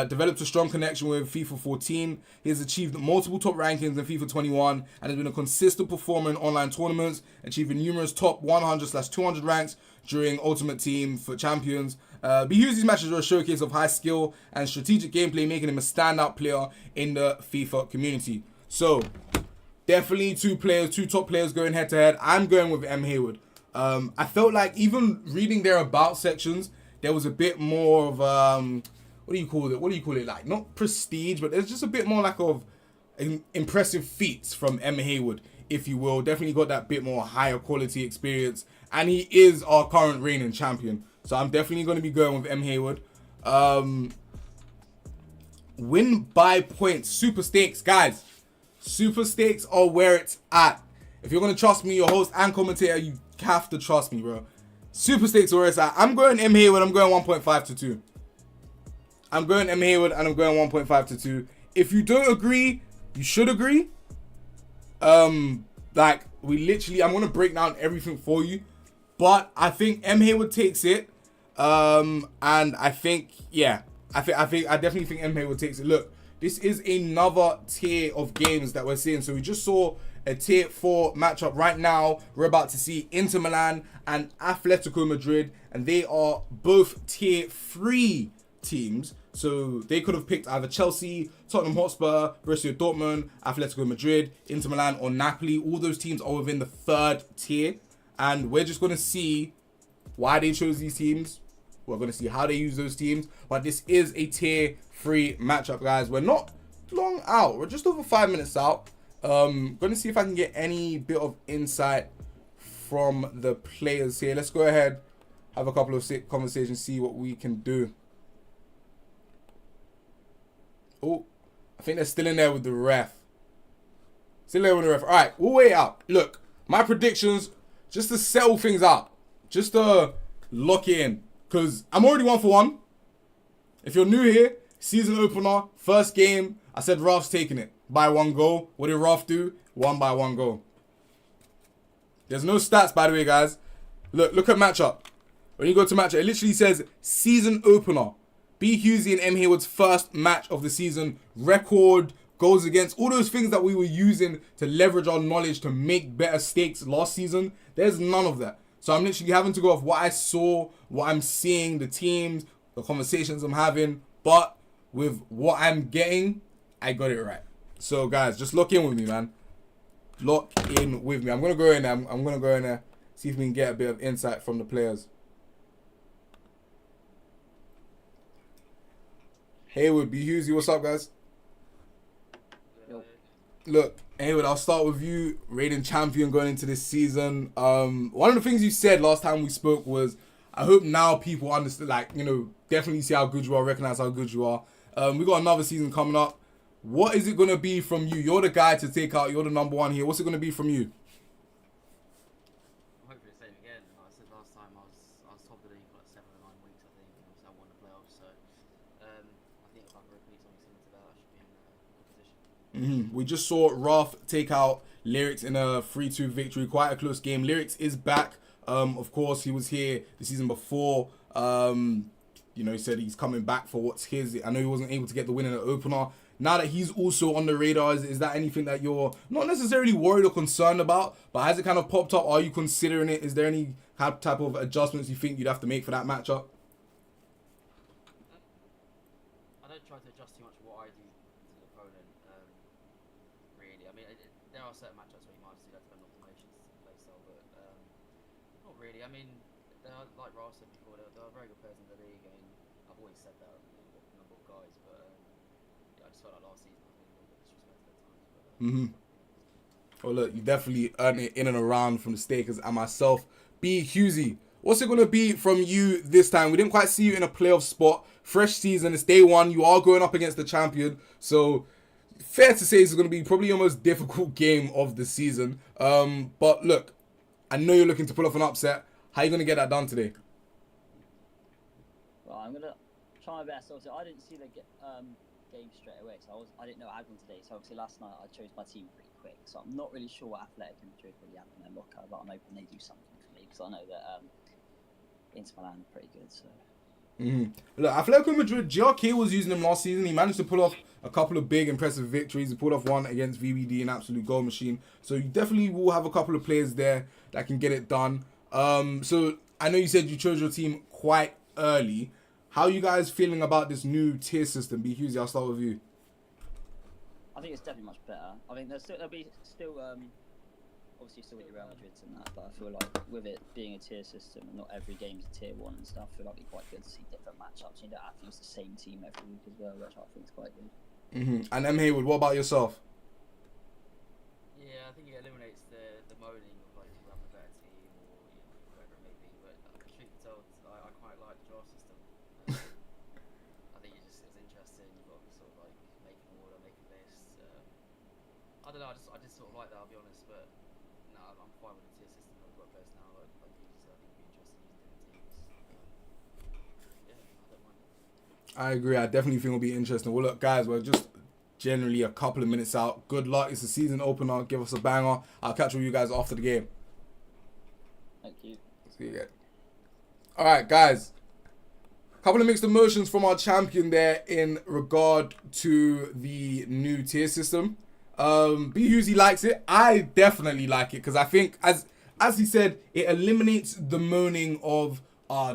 [SPEAKER 2] Developed a strong connection with FIFA 14. He has achieved multiple top rankings in FIFA 21 and has been a consistent performer in online tournaments, achieving numerous top 100/200 ranks during Ultimate Team for Champions. B. Husey's matches are a showcase of high skill and strategic gameplay, making him a standout player in the FIFA community. So, definitely two top players going head to head. I'm going with M. Haywood. I felt like even reading their about sections, there was a bit more of what do you call it? Like, not prestige, but there's just a bit more like of impressive feats from M. Haywood if you will. Definitely got that bit more higher quality experience. And he is our current reigning champion. So I'm definitely going to be going with M. Hayward. Win by points. Super stakes, guys. Super stakes are where it's at. If you're going to trust me, your host and commentator, you have to trust me, bro. Super stakes are where it's at. I'm going M. Hayward. I'm going 1.5 to 2. I'm going M. Hayward and I'm going 1.5 to 2. If you don't agree, you should agree. Like, we literally, I'm going to break down everything for you. But I think M. Hayward takes it. And I think, yeah, I definitely think M. Hayward takes it. Look, this is another tier of games that we're seeing. So we just saw a tier 4 matchup. Right now, we're about to see Inter Milan and Atletico Madrid. And they are both tier 3 teams. So they could have picked either Chelsea, Tottenham Hotspur, Borussia Dortmund, Atletico Madrid, Inter Milan, or Napoli. All those teams are within the 3rd tier. And we're just going to see why they chose these teams. We're going to see how they use those teams. But this is a tier 3 matchup, guys. We're not long out. We're just over 5 minutes out. Going to see if I can get any bit of insight from the players here. Let's go ahead, have a couple of conversations, see what we can do. Oh, I think they're still in there with the ref. Still there with the ref. All right, we'll wait out. Look, my predictions, just to settle things out. Just to lock it in. Because I'm already 1 for 1. If you're new here, season opener, first game, I said Wrxth's taking it by 1 goal. What did Wrxth do? Won by 1 goal. There's no stats, by the way, guys. Look at matchup. When you go to matchup, it literally says season opener. B. Husey and M. Hayward's first match of the season. Record, goals against, all those things that we were using to leverage our knowledge to make better stakes last season. There's none of that. So I'm literally having to go off what I saw, what I'm seeing, the teams, the conversations I'm having. But with what I'm getting, I got it right. So guys, just lock in with me, man. Lock in with me. I'm going to go in there. I'm going to go in there, see if we can get a bit of insight from the players. Hayward, B. Husey, what's up, guys? Look, Hayward, I'll start with you. Reigning champion going into this season. One of the things you said last time we spoke was, I hope now people understand, like, you know, definitely see how good you are, recognize how good you are. We got another season coming up. What is it going to be from you? You're the guy to take out. You're the number 1 here. What's it going to be from you?
[SPEAKER 5] Hopefully the same again. Like I said last time, I was top of the league for like 7 or 9 weeks, I think, and obviously I won the playoffs. So I think if I can repeat something similar to that, I should be in a good position.
[SPEAKER 2] We just saw Wrxth take out Lyricz in a 3-2 victory. Quite a close game. Lyricz is back. Of course, he was here the season before. You know, he said he's coming back for what's his. I know he wasn't able to get the win in the opener. Now that he's also on the radar, is that anything that you're not necessarily worried or concerned about, but has it kind of popped up? Are you considering it? Is there any type of adjustments you think you'd have to make for that matchup?
[SPEAKER 5] I don't try to adjust too much of what I do to the opponent, really. I mean, there are certain matchups where you might have to do that depending on formations and play style, but not really. I mean, like Ross said before, there are very good players in the league. I mean, I've always said that, a number of guys, but yeah, I just felt like last season I think a little bit disrespected at times. But,
[SPEAKER 2] Well, look, you definitely earned it in and around from the Stakers and myself. B. Husey, what's it going to be from you this time? We didn't quite see you in a playoff spot. Fresh season, it's day 1. You are going up against the champion. So, fair to say this is going to be probably your most difficult game of the season. But look, I know you're looking to pull off an upset. How are you going to get that done today?
[SPEAKER 6] Well, I'm going to try my best. Obviously, I didn't see the game straight away, so I didn't know what happened today. So obviously last night I chose my team pretty quick. So I'm not really sure what Athletic Madrid really have in their locker, but I'm hoping they do something for me because I know that Inter Milan are pretty good. So.
[SPEAKER 2] Look, Atletico Madrid, GRK was using him last season. He managed to pull off a couple of big, impressive victories. He pulled off one against VBD, an absolute goal machine. So you definitely will have a couple of players there that can get it done. So I know you said you chose your team quite early. How are you guys feeling about this new tier system? B. Husey, I'll start with you.
[SPEAKER 6] I think it's definitely much better. I think there'll be still obviously still with your Real Madrids and that, but I feel like with it being a tier system and not every game's a tier 1 and stuff, I feel like it's quite good to see different matchups. You don't have to use the same team every week as well, which I think is quite good.
[SPEAKER 2] And M. Hayward, what about yourself?
[SPEAKER 5] yeah, I think it eliminates I don't know. I just sort of like that. I'll be honest, but no, I'm fine with the tier system that we've got in place now. Like you said, I think it'd be interesting using different teams. Yeah, I don't mind it.
[SPEAKER 2] I agree. I definitely think it'll be interesting. Well, look, guys, we're just generally a couple of minutes out. Good luck. It's a season opener. Give us a banger. I'll catch up with you guys after the game.
[SPEAKER 6] Thank you.
[SPEAKER 2] See you again. All right, guys. Couple of mixed emotions from our champion there in regard to the new tier system. B Husey likes it. I definitely like it because I think, as he said, it eliminates the moaning of,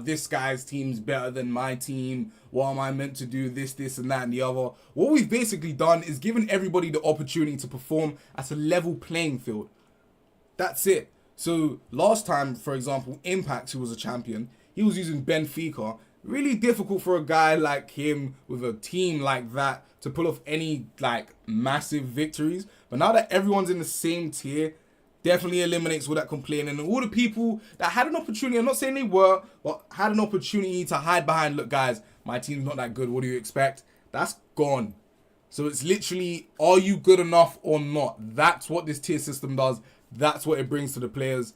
[SPEAKER 2] this guy's team's better than my team. What am I meant to do? This, and that, and the other. What we've basically done is given everybody the opportunity to perform at a level playing field. That's it. So last time, for example, Impact, who was a champion, he was using Benfica. Really difficult for a guy like him with a team like that to pull off any like massive victories. But now that everyone's in the same tier, definitely eliminates all that complaining. And all the people that had an opportunity, I'm not saying they were, but had an opportunity to hide behind, look guys, my team's not that good, what do you expect? That's gone. So it's literally, are you good enough or not? That's what this tier system does. That's what it brings to the players.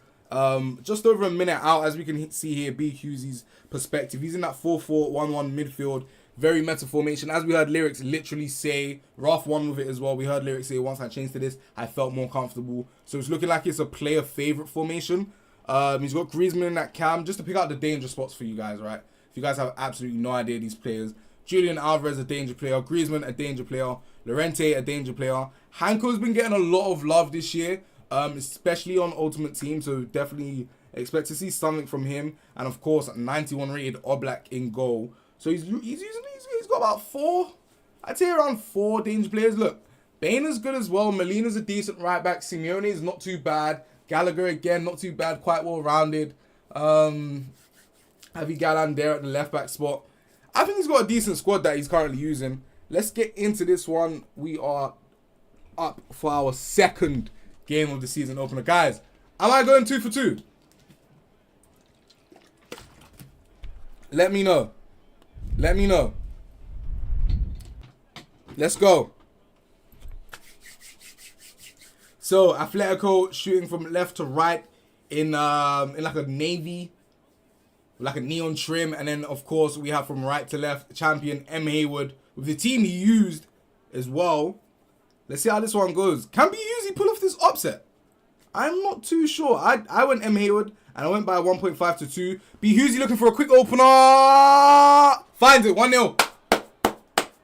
[SPEAKER 2] Just over a minute out, as we can see here, B Husey's perspective. He's in that 4-4-1-1 midfield. Very meta formation. As we heard Lyricz literally say, Wrxth won with it as well. We heard Lyricz say, once I changed to this, I felt more comfortable. So it's looking like it's a player favorite formation. He's got Griezmann in that cam. Just to pick out the danger spots for you guys, right? If you guys have absolutely no idea these players. Julian Alvarez, a danger player. Griezmann, a danger player. Llorente, a danger player. Hanko's been getting a lot of love this year. Especially on Ultimate Team, so definitely expect to see something from him. And of course, 91 rated Oblak in goal. So he's got about 4, I'd say around 4 danger players. Look, Bane is good as well. Molina's a decent right back. Simeone is not too bad. Gallagher again, not too bad, quite well rounded. Javi Gallan there at the left back spot. I think he's got a decent squad that he's currently using. Let's get into this one. We are up for our second game of the season opener. Guys, am I going 2 for 2? Let me know. Let me know. Let's go. So, Atletico shooting from left to right in like a navy, like a neon trim. And then, of course, we have from right to left, champion M. Haywood with the team he used as well. Let's see how this one goes. Can B Husey pull off this upset? I'm not too sure. I went M. Haywood, and I went by 1.5 to 2. B Husey looking for a quick opener. Finds it, 1-0.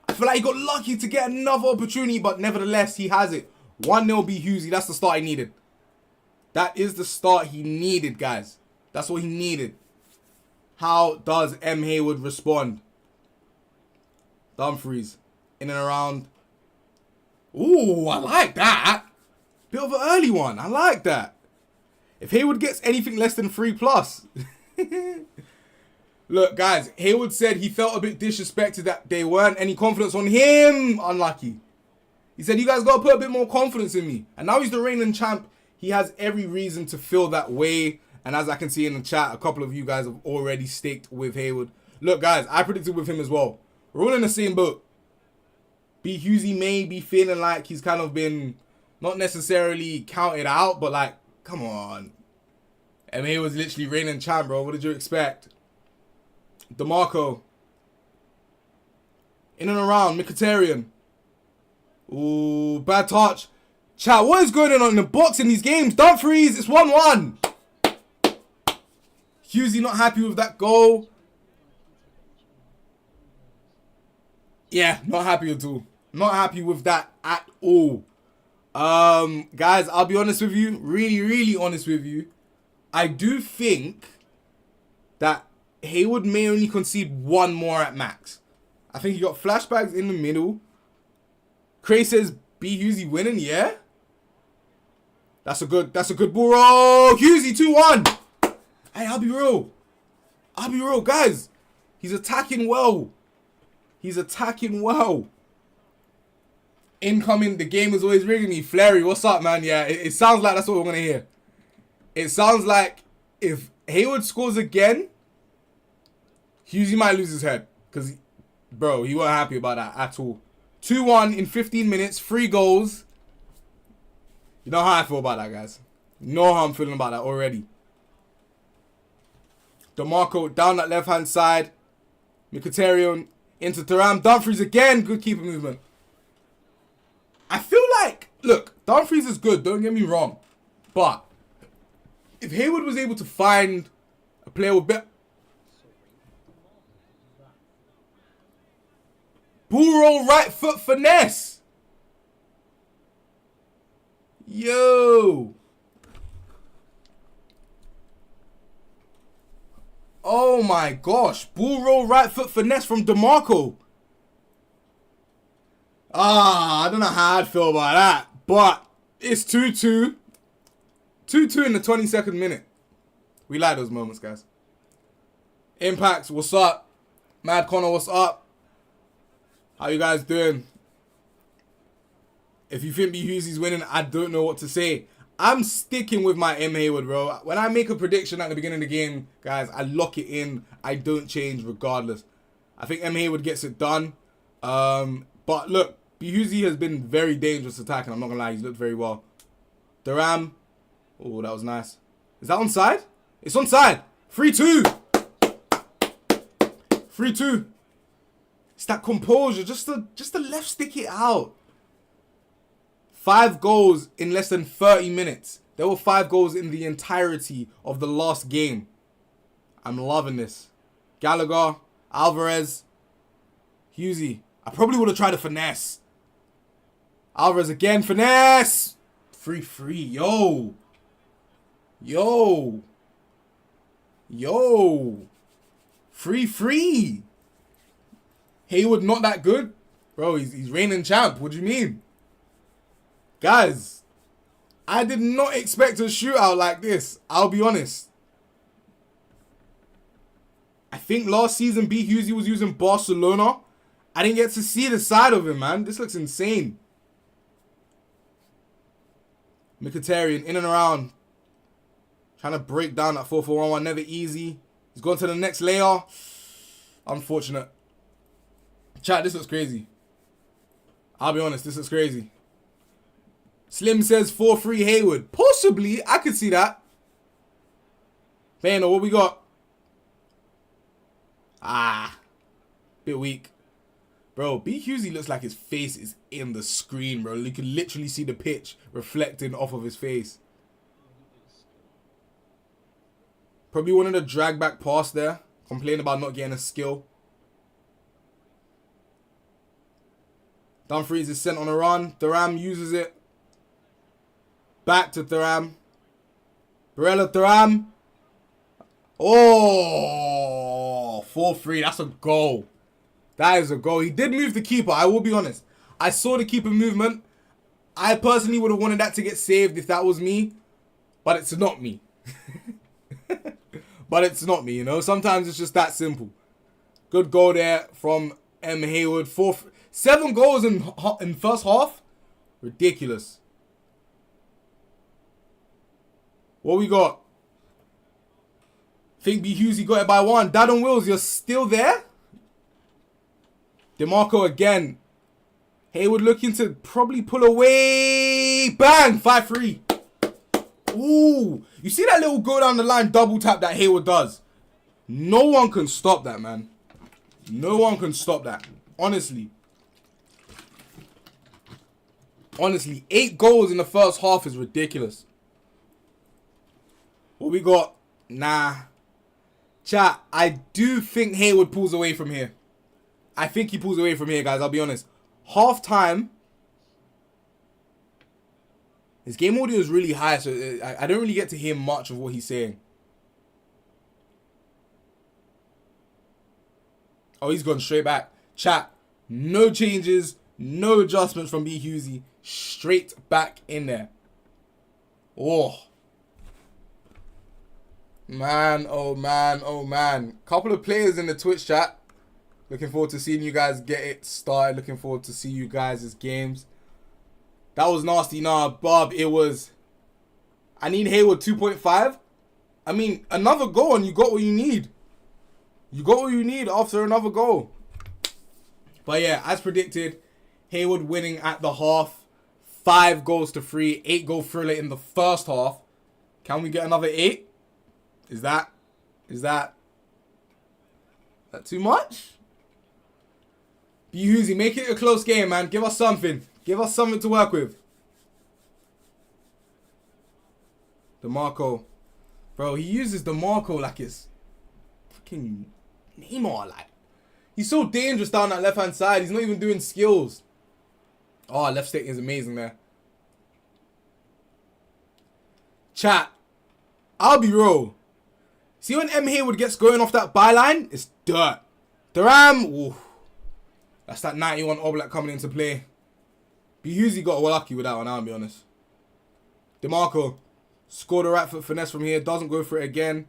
[SPEAKER 2] I feel like he got lucky to get another opportunity, but nevertheless, he has it. 1-0 B Husey. That's the start he needed. That is the start he needed, guys. That's what he needed. How does M. Haywood respond? Dumfries. In and around. Ooh, I like that. Bit of an early one. I like that. If Haywood gets anything less than 3+. Look, guys, Haywood said he felt a bit disrespected that there weren't any confidence on him. Unlucky. He said, you guys got to put a bit more confidence in me. And now he's the reigning champ. He has every reason to feel that way. And as I can see in the chat, a couple of you guys have already staked with Haywood. Look, guys, I predicted with him as well. We're all in the same boat. B Husey may be feeling like he's kind of been not necessarily counted out, but like, come on. MA was literally reigning champ, bro. What did you expect? DeMarco. In and around. Mkhitaryan. Ooh, bad touch. Chat, what is going on in the box in these games? Dumfries, it's 1-1. Husey not happy with that goal. Yeah, not happy at all. Not happy with that at all. Guys, I'll be honest with you. Really, really honest with you. I do think that Haywood may only concede 1 more at max. I think he got flashbacks in the middle. Cray says B Husey winning, yeah? That's a good ball. Oh, Husey 2-1. Hey, I'll be real. Guys. He's attacking well. Incoming, the game is always ringing me. Flary, what's up, man? Yeah, it sounds like that's what we're going to hear. It sounds like if Haywood scores again, Husey might lose his head. Because, bro, he wasn't happy about that at all. 2-1 in 15 minutes, 3 goals. You know how I feel about that, guys. You know how I'm feeling about that already. DeMarco down that left-hand side. Mkhitaryan into Thuram. Dumfries again. Good keeper movement. I feel like, look, Dumfries is good. Don't get me wrong. But if Hayward was able to find a player with better... Ball roll, right foot finesse. Yo. Oh my gosh. Ball roll, right foot finesse from DeMarco. I don't know how I'd feel about that. But it's 2-2. 2-2 in the 22nd minute. We like those moments, guys. Impacts, what's up? Mad Connor, what's up? How you guys doing? If you think Hughesy's winning, I don't know what to say. I'm sticking with my M. Hayward, bro. When I make a prediction at the beginning of the game, guys, I lock it in. I don't change regardless. I think M. Hayward gets it done. But look, Hughes has been very dangerous attacking. I'm not going to lie. He's looked very well. Thuram. Oh, that was nice. Is that onside? It's onside. 3-2. 3-2. It's that composure. Just to left stick it out. 5 goals in less than 30 minutes. There were 5 goals in the entirety of the last game. I'm loving this. Gallagher, Alvarez, Hughesy. I probably would have tried a finesse. Alvarez again, finesse. 3-3. Yo. Yo. Yo. 3-3. Hayward not that good? Bro, he's reigning champ. What do you mean? Guys, I did not expect a shootout like this. I'll be honest. I think last season B. Hughesy was using Barcelona. I didn't get to see the side of him, man. This looks insane. Mkhitaryan in and around. Trying to break down that 4-4-1-1. Never easy. He's gone to the next layer. Unfortunate. Chat, this looks crazy. I'll be honest, this looks crazy. Slim says 4-3 Hayward. Possibly, I could see that. Bayno, what we got? Bit weak. Bro, B. Hughesy looks like his face is in the screen, bro. You can literally see the pitch reflecting off of his face. Probably wanted to drag back pass there. Complain about not getting a skill. Dumfries is sent on a run. Thuram uses it. Back to Thuram. Barella Thuram. Oh, 4-3. That's a goal. That is a goal. He did move the keeper. I will be honest. I saw the keeper movement. I personally would have wanted that to get saved if that was me. But it's not me. But it's not me, you know. Sometimes it's just that simple. Good goal there from M. Hayward. 7 goals in first half. Ridiculous. What we got? Think B. Hughesy got it by 1. Dad and Wills, you're still there? DeMarco again. Hayward looking to probably pull away. Bang! 5-3. Ooh. You see that little go down the line double tap that Hayward does? No one can stop that, man. No one can stop that. Honestly. Honestly, 8 goals in the first half is ridiculous. What we got? Nah. Chat, I do think Hayward pulls away from here. I think he pulls away from here, guys. I'll be honest. Half time. His game audio is really high, so I don't really get to hear much of what he's saying. Oh, he's gone straight back. Chat, no changes, no adjustments from B. Hughesy. Straight back in there. Oh. Man, oh man, oh man. Couple of players in the Twitch chat. Looking forward to seeing you guys get it started. Looking forward to see you guys' games. That was nasty. Nah, Bob, it was... I need Hayward 2.5. I mean, another goal and you got what you need. You got what you need after another goal. But yeah, as predicted, Hayward winning at the half. 5-3, 8-goal thriller in the first half. Can we get another 8? Is that too much? Be make it a close game, man. Give us something. Give us something to work with. DeMarco. Bro, he uses DeMarco like it's freaking Neymar. Like, he's so dangerous down that left-hand side. He's not even doing skills. Oh, left stick is amazing there. Chat. I'll be real. See when M. Hayward gets going off that byline? It's dirt. Thuram. Ooh. That's that 91 Oblak coming into play. Be got lucky with that one, I'll be honest. DeMarco. Scored a right foot finesse from here. Doesn't go for it again.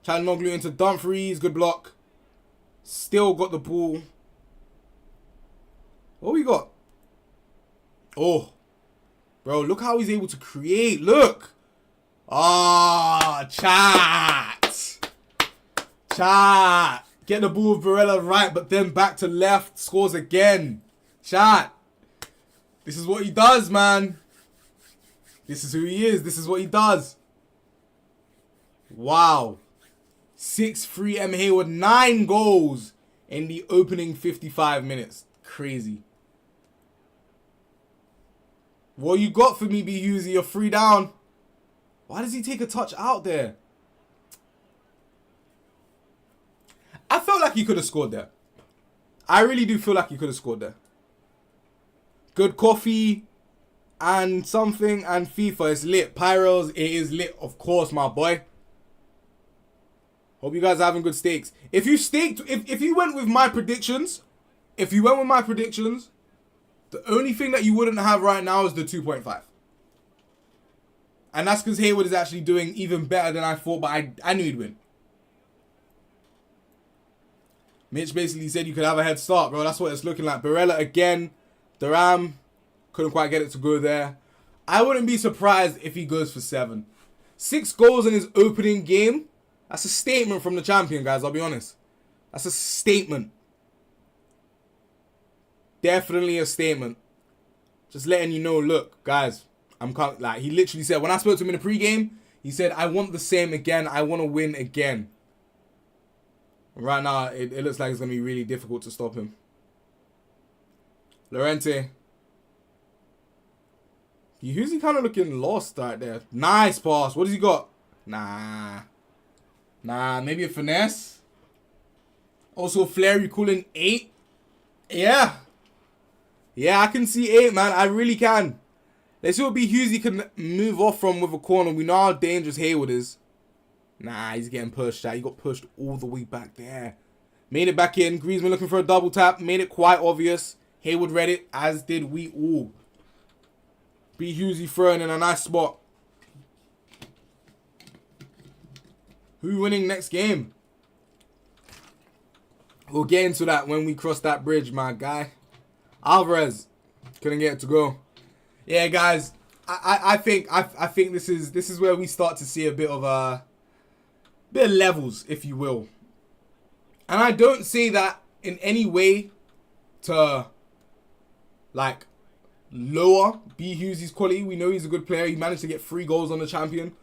[SPEAKER 2] Calhanoglu into Dumfries. Good block. Still got the ball. What we got? Oh. Bro, look how he's able to create. Look. Ah, chat. Chat. Get the ball with Barella right, but then back to left. Scores again. Chat. This is what he does, man. This is who he is. This is what he does. Wow. 6-3 M. Hayward. 9 goals in the opening 55 minutes. Crazy. What you got for me, B. Husey? You're 3 down. Why does he take a touch out there? I felt like he could have scored there. I really do feel like he could have scored there. Good coffee and something and FIFA. It's lit. Pyros, it is lit. Of course, my boy. Hope you guys are having good steaks. If you staked, if you went with my predictions, the only thing that you wouldn't have right now is the 2.5. And that's because Hayward is actually doing even better than I thought, but I knew he'd win. Mitch basically said you could have a head start, bro. That's what it's looking like. Barella again. Thuram couldn't quite get it to go there. I wouldn't be surprised if he goes for 7. 6 goals in his opening game. That's a statement from the champion, guys. I'll be honest. That's a statement. Definitely a statement. Just letting you know, look, guys. Like, he literally said, when I spoke to him in the pregame, he said, I want the same again. I want to win again. Right now, it looks like it's going to be really difficult to stop him. Lyricz30. Who's he kind of looking lost right there? Nice pass. What has he got? Nah, maybe a finesse. Also, Flair, you calling 8? Yeah, I can see 8, man. I really can. Let's see what B. Husey can move off from with a corner. We know how dangerous Hayward is. Nah, he's getting pushed out. He got pushed all the way back there. Made it back in. Griezmann looking for a double tap. Made it quite obvious. Hayward read it, as did we all. B. Husey throwing in a nice spot. Who winning next game? We'll get into that when we cross that bridge, my guy. Alvarez couldn't get it to go. Yeah, guys, I think this is where we start to see a bit of levels, if you will. And I don't say that in any way to like lower B. Husey's quality. We know he's a good player. He managed to get 3 goals on the champion,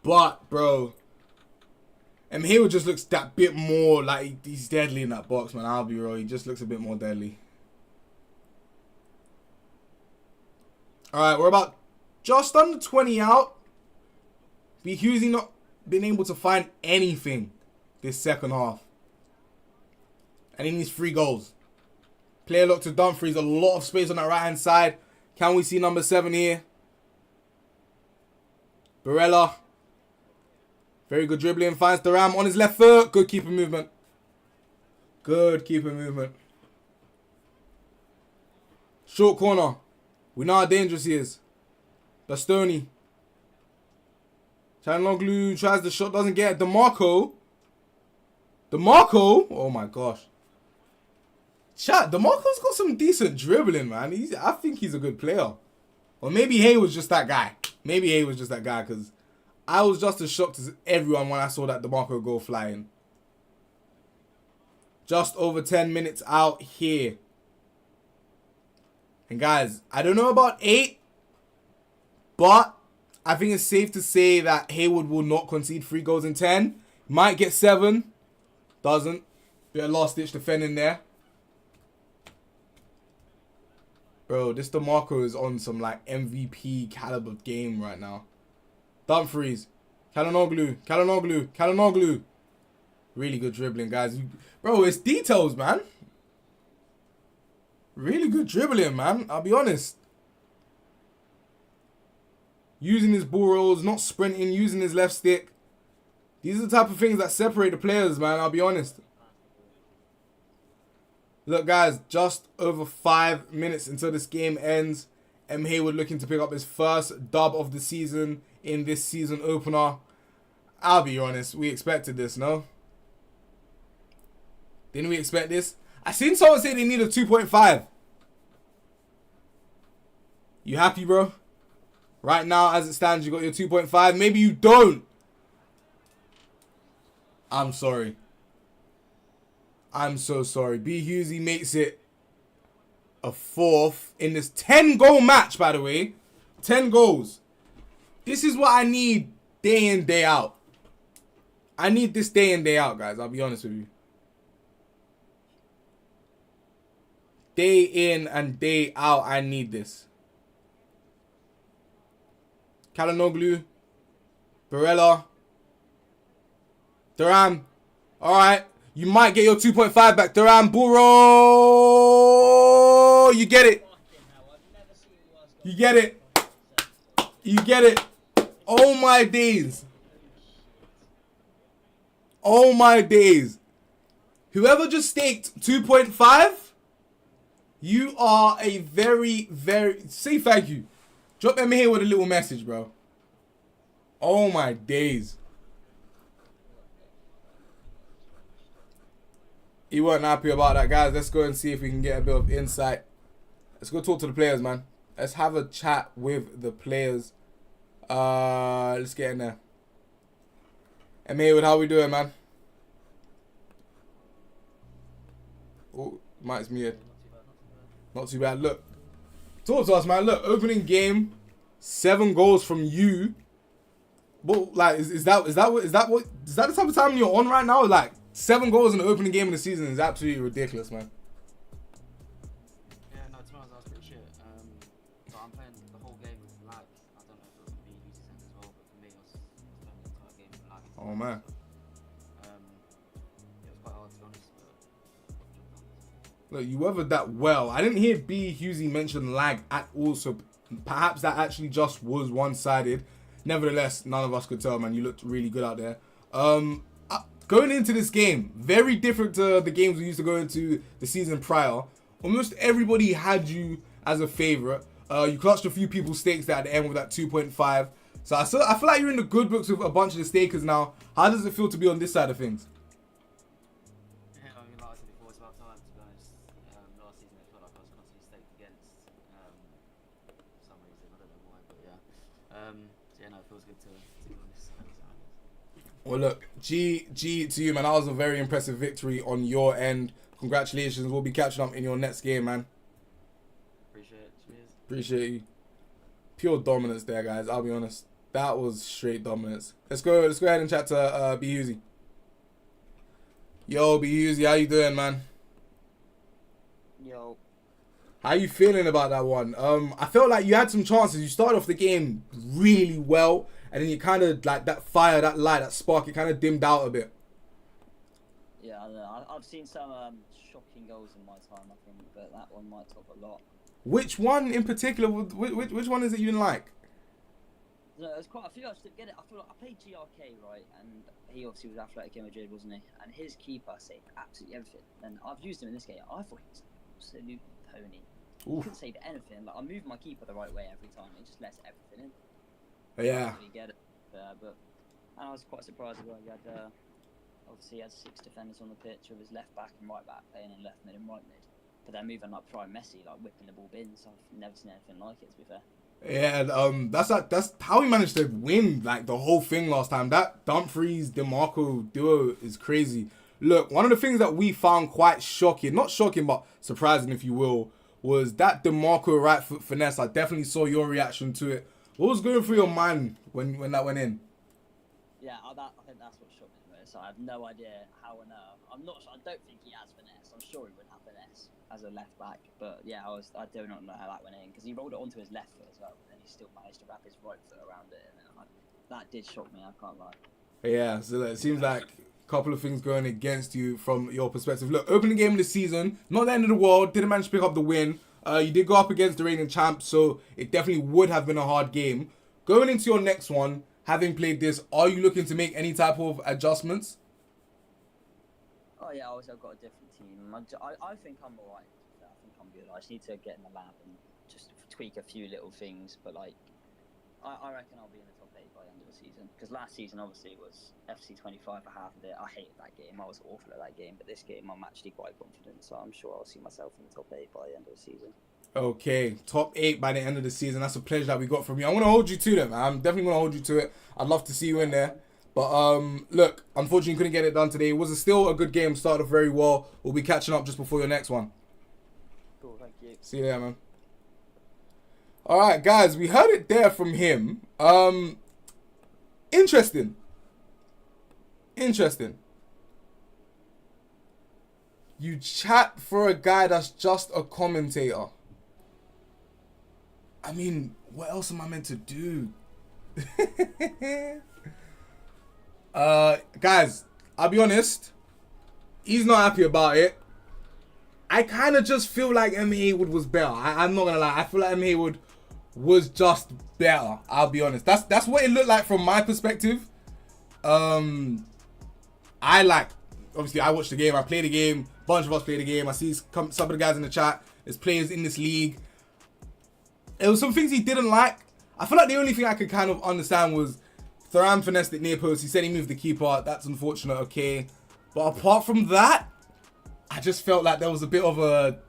[SPEAKER 2] but bro, and Hayward just looks that bit more like he's deadly in that box, man. I'll be real. He just looks a bit more deadly. Alright, we're about just under 20 out. B. Husey not been able to find anything this second half. And he needs 3 goals. Player lock to Dumfries. A lot of space on that right-hand side. Can we see number 7 here? Barella. Very good dribbling. Finds Thuram on his left foot. Good keeper movement. Good keeper movement. Short corner. We know how dangerous he is. Bastoni. Calhanoglu tries the shot. Doesn't get it. DeMarco. Oh my gosh. Chat, DeMarco's got some decent dribbling, man. I think he's a good player. Or maybe Hayward's just that guy. Because I was just as shocked as everyone when I saw that DeMarco go flying. Just over 10 minutes out here. And guys, I don't know about 8, But I think it's safe to say that Haywood will not concede 3 goals in 10. Might get 7. Doesn't. Bit of last-ditch defending there. Bro, this DeMarco is on some, like, MVP caliber game right now. Dumfries. Kalanoglu. Really good dribbling, guys. Bro, it's details, man. Really good dribbling, man. I'll be honest. Using his ball rolls, not sprinting, using his left stick. These are the type of things that separate the players, man. I'll be honest. Look, guys, just over 5 minutes until this game ends. M. Haywood looking to pick up his first dub of the season in this season opener. I'll be honest, we expected this, no? Didn't we expect this? I seen someone say they need a 2.5. You happy, bro? Right now, as it stands, you got your 2.5. Maybe you don't. I'm sorry. I'm so sorry. B. Husey makes it a 4th in this 10-goal match, by the way. 10 goals. This is what I need day in, day out. I need this day in, day out, guys. I'll be honest with you. Day in and day out, I need this. Kalanoglu. Barella. Duran. Alright. You might get your 2.5 back. Duran. Burrow. You get it. You get it. You get it. Oh my days. Oh my days. Whoever just staked 2.5, you are a very, very... Say thank you. Drop them here with a little message, bro. Oh my days. He wasn't happy about that, guys. Let's go and see if we can get a bit of insight. Let's go talk to the players, man. Let's have a chat with the players. Let's get in there. And Haywood, how we doing, man? Oh, mic's muted. Not too bad. Look, talk to us, man. Look, opening game, 7 goals from you. But like, is that the type of time you're on right now? Like, 7 goals in the opening game of the season is absolutely ridiculous, man.
[SPEAKER 5] Yeah, no, to be honest, that was pretty shit. So I'm playing the whole game with lag. I don't know if it was me using it as well, but for me, I was playing the entire game with lag.
[SPEAKER 2] Oh man.
[SPEAKER 5] It was quite hard to be honest, but
[SPEAKER 2] Look, you weathered that well. I didn't hear B. Husey mention lag at all, so perhaps that actually just was one-sided. Nevertheless, none of us could tell, man. You looked really good out there. Going into this game, very different to the games we used to go into the season prior. Almost everybody had you as a favourite. You clutched a few people's stakes there at the end with that 2.5. So I feel like you're in the good books with a bunch of the stakers now. How does it feel to be on this side of things?
[SPEAKER 5] yeah, I mean, like I said before, it's about time to be honest. Last season, I felt like I was constantly staked against for some reason. I don't know why, but yeah. So yeah, no, it feels good to be on this side.
[SPEAKER 2] Well, look, G to you, man. That was a very impressive victory on your end. Congratulations. We'll be catching up in your next game, man.
[SPEAKER 5] Appreciate it. Cheers.
[SPEAKER 2] Appreciate you. Pure dominance there, guys. I'll be honest. That was straight dominance. Let's go ahead and chat to B. Husey. Yo, B. Husey, how you doing, man?
[SPEAKER 6] Yo.
[SPEAKER 2] How you feeling about that one? I felt like you had some chances. You started off the game really well, and then you kind of, like, that fire, that light, that spark, it kind of dimmed out a bit.
[SPEAKER 6] Yeah, I don't know. I've seen some shocking goals in my time, I think, but that one might top a lot.
[SPEAKER 2] Which one in particular? Which one is it you didn't like?
[SPEAKER 6] No, there's quite a few I didn't get it. I feel like I played GRK, right, and he obviously was Athletic Madrid, wasn't he? And his keeper saved absolutely everything. And I've used him in this game. I thought he was an absolute pony. He couldn't save anything. Like, I moved my keeper the right way every time. It just lets everything in.
[SPEAKER 2] Yeah.
[SPEAKER 6] I didn't really get it, but and I was quite surprised as well. He had obviously he had 6 defenders on the pitch with his left back and right back playing in left mid and right mid. But they're moving like prime Messi, like whipping the ball bins. I've never seen anything like it, to be fair.
[SPEAKER 2] Yeah, that's how he managed to win like the whole thing last time. That Dumfries DeMarco duo is crazy. Look, one of the things that we found quite shocking, not shocking but surprising if you will, was that DeMarco right foot finesse. I definitely saw your reaction to it What was going through your mind when that went in?
[SPEAKER 6] Yeah, I think that's what shocked me the most. I have no idea how on earth. I'm not sure. I don't think he has finesse. I'm sure he would have finesse as a left back. But yeah, I do not know how that went in because he rolled it onto his left foot as well, and he still managed to wrap his right foot around it. And that did shock me. I can't lie.
[SPEAKER 2] Yeah, so it seems like a couple of things going against you from your perspective. Look, opening game of the season, not the end of the world. Didn't manage to pick up the win. You did go up against the reigning champs, so it definitely would have been a hard game. Going into your next one, having played this, are you looking to make any type of adjustments?
[SPEAKER 6] Oh yeah, obviously I've got a different team. I think I'm alright. I think I'm good. I just need to get in the lab and just tweak a few little things. But like, I reckon I'll be in the top 8 by the end of the season. Because last season obviously was FC25 for half of it. I hated that game. I was awful at that game. But this game I'm actually quite confident. So I'm sure I'll see myself in the top 8 by the end of the season.
[SPEAKER 2] Okay, top 8 by the end of the season. That's a pleasure that we got from you. I'm going to hold you to that, man. I'm definitely going to hold you to it. I'd love to see you in there. But look, unfortunately, couldn't get it done today. It was still a good game. Started off very well. We'll be catching up just before your next one.
[SPEAKER 6] Cool, thank you.
[SPEAKER 2] See you there, man. All right, guys, we heard it there from him. Interesting. You chat for a guy that's just a commentator. I mean, what else am I meant to do? Guys, I'll be honest. He's not happy about it. I kind of just feel like M. Haywood was better. I'm not gonna lie. I feel like M. Haywood was just better. I'll be honest. That's what it looked like from my perspective. Obviously I watched the game. I played the game. A bunch of us played the game. I see some of the guys in the chat. There's players in this league. There was some things he didn't like. I feel like the only thing I could kind of understand was Thuram finessed it near post. He said he moved the keeper. That's unfortunate. Okay. But apart from that, I just felt like there was a bit of a,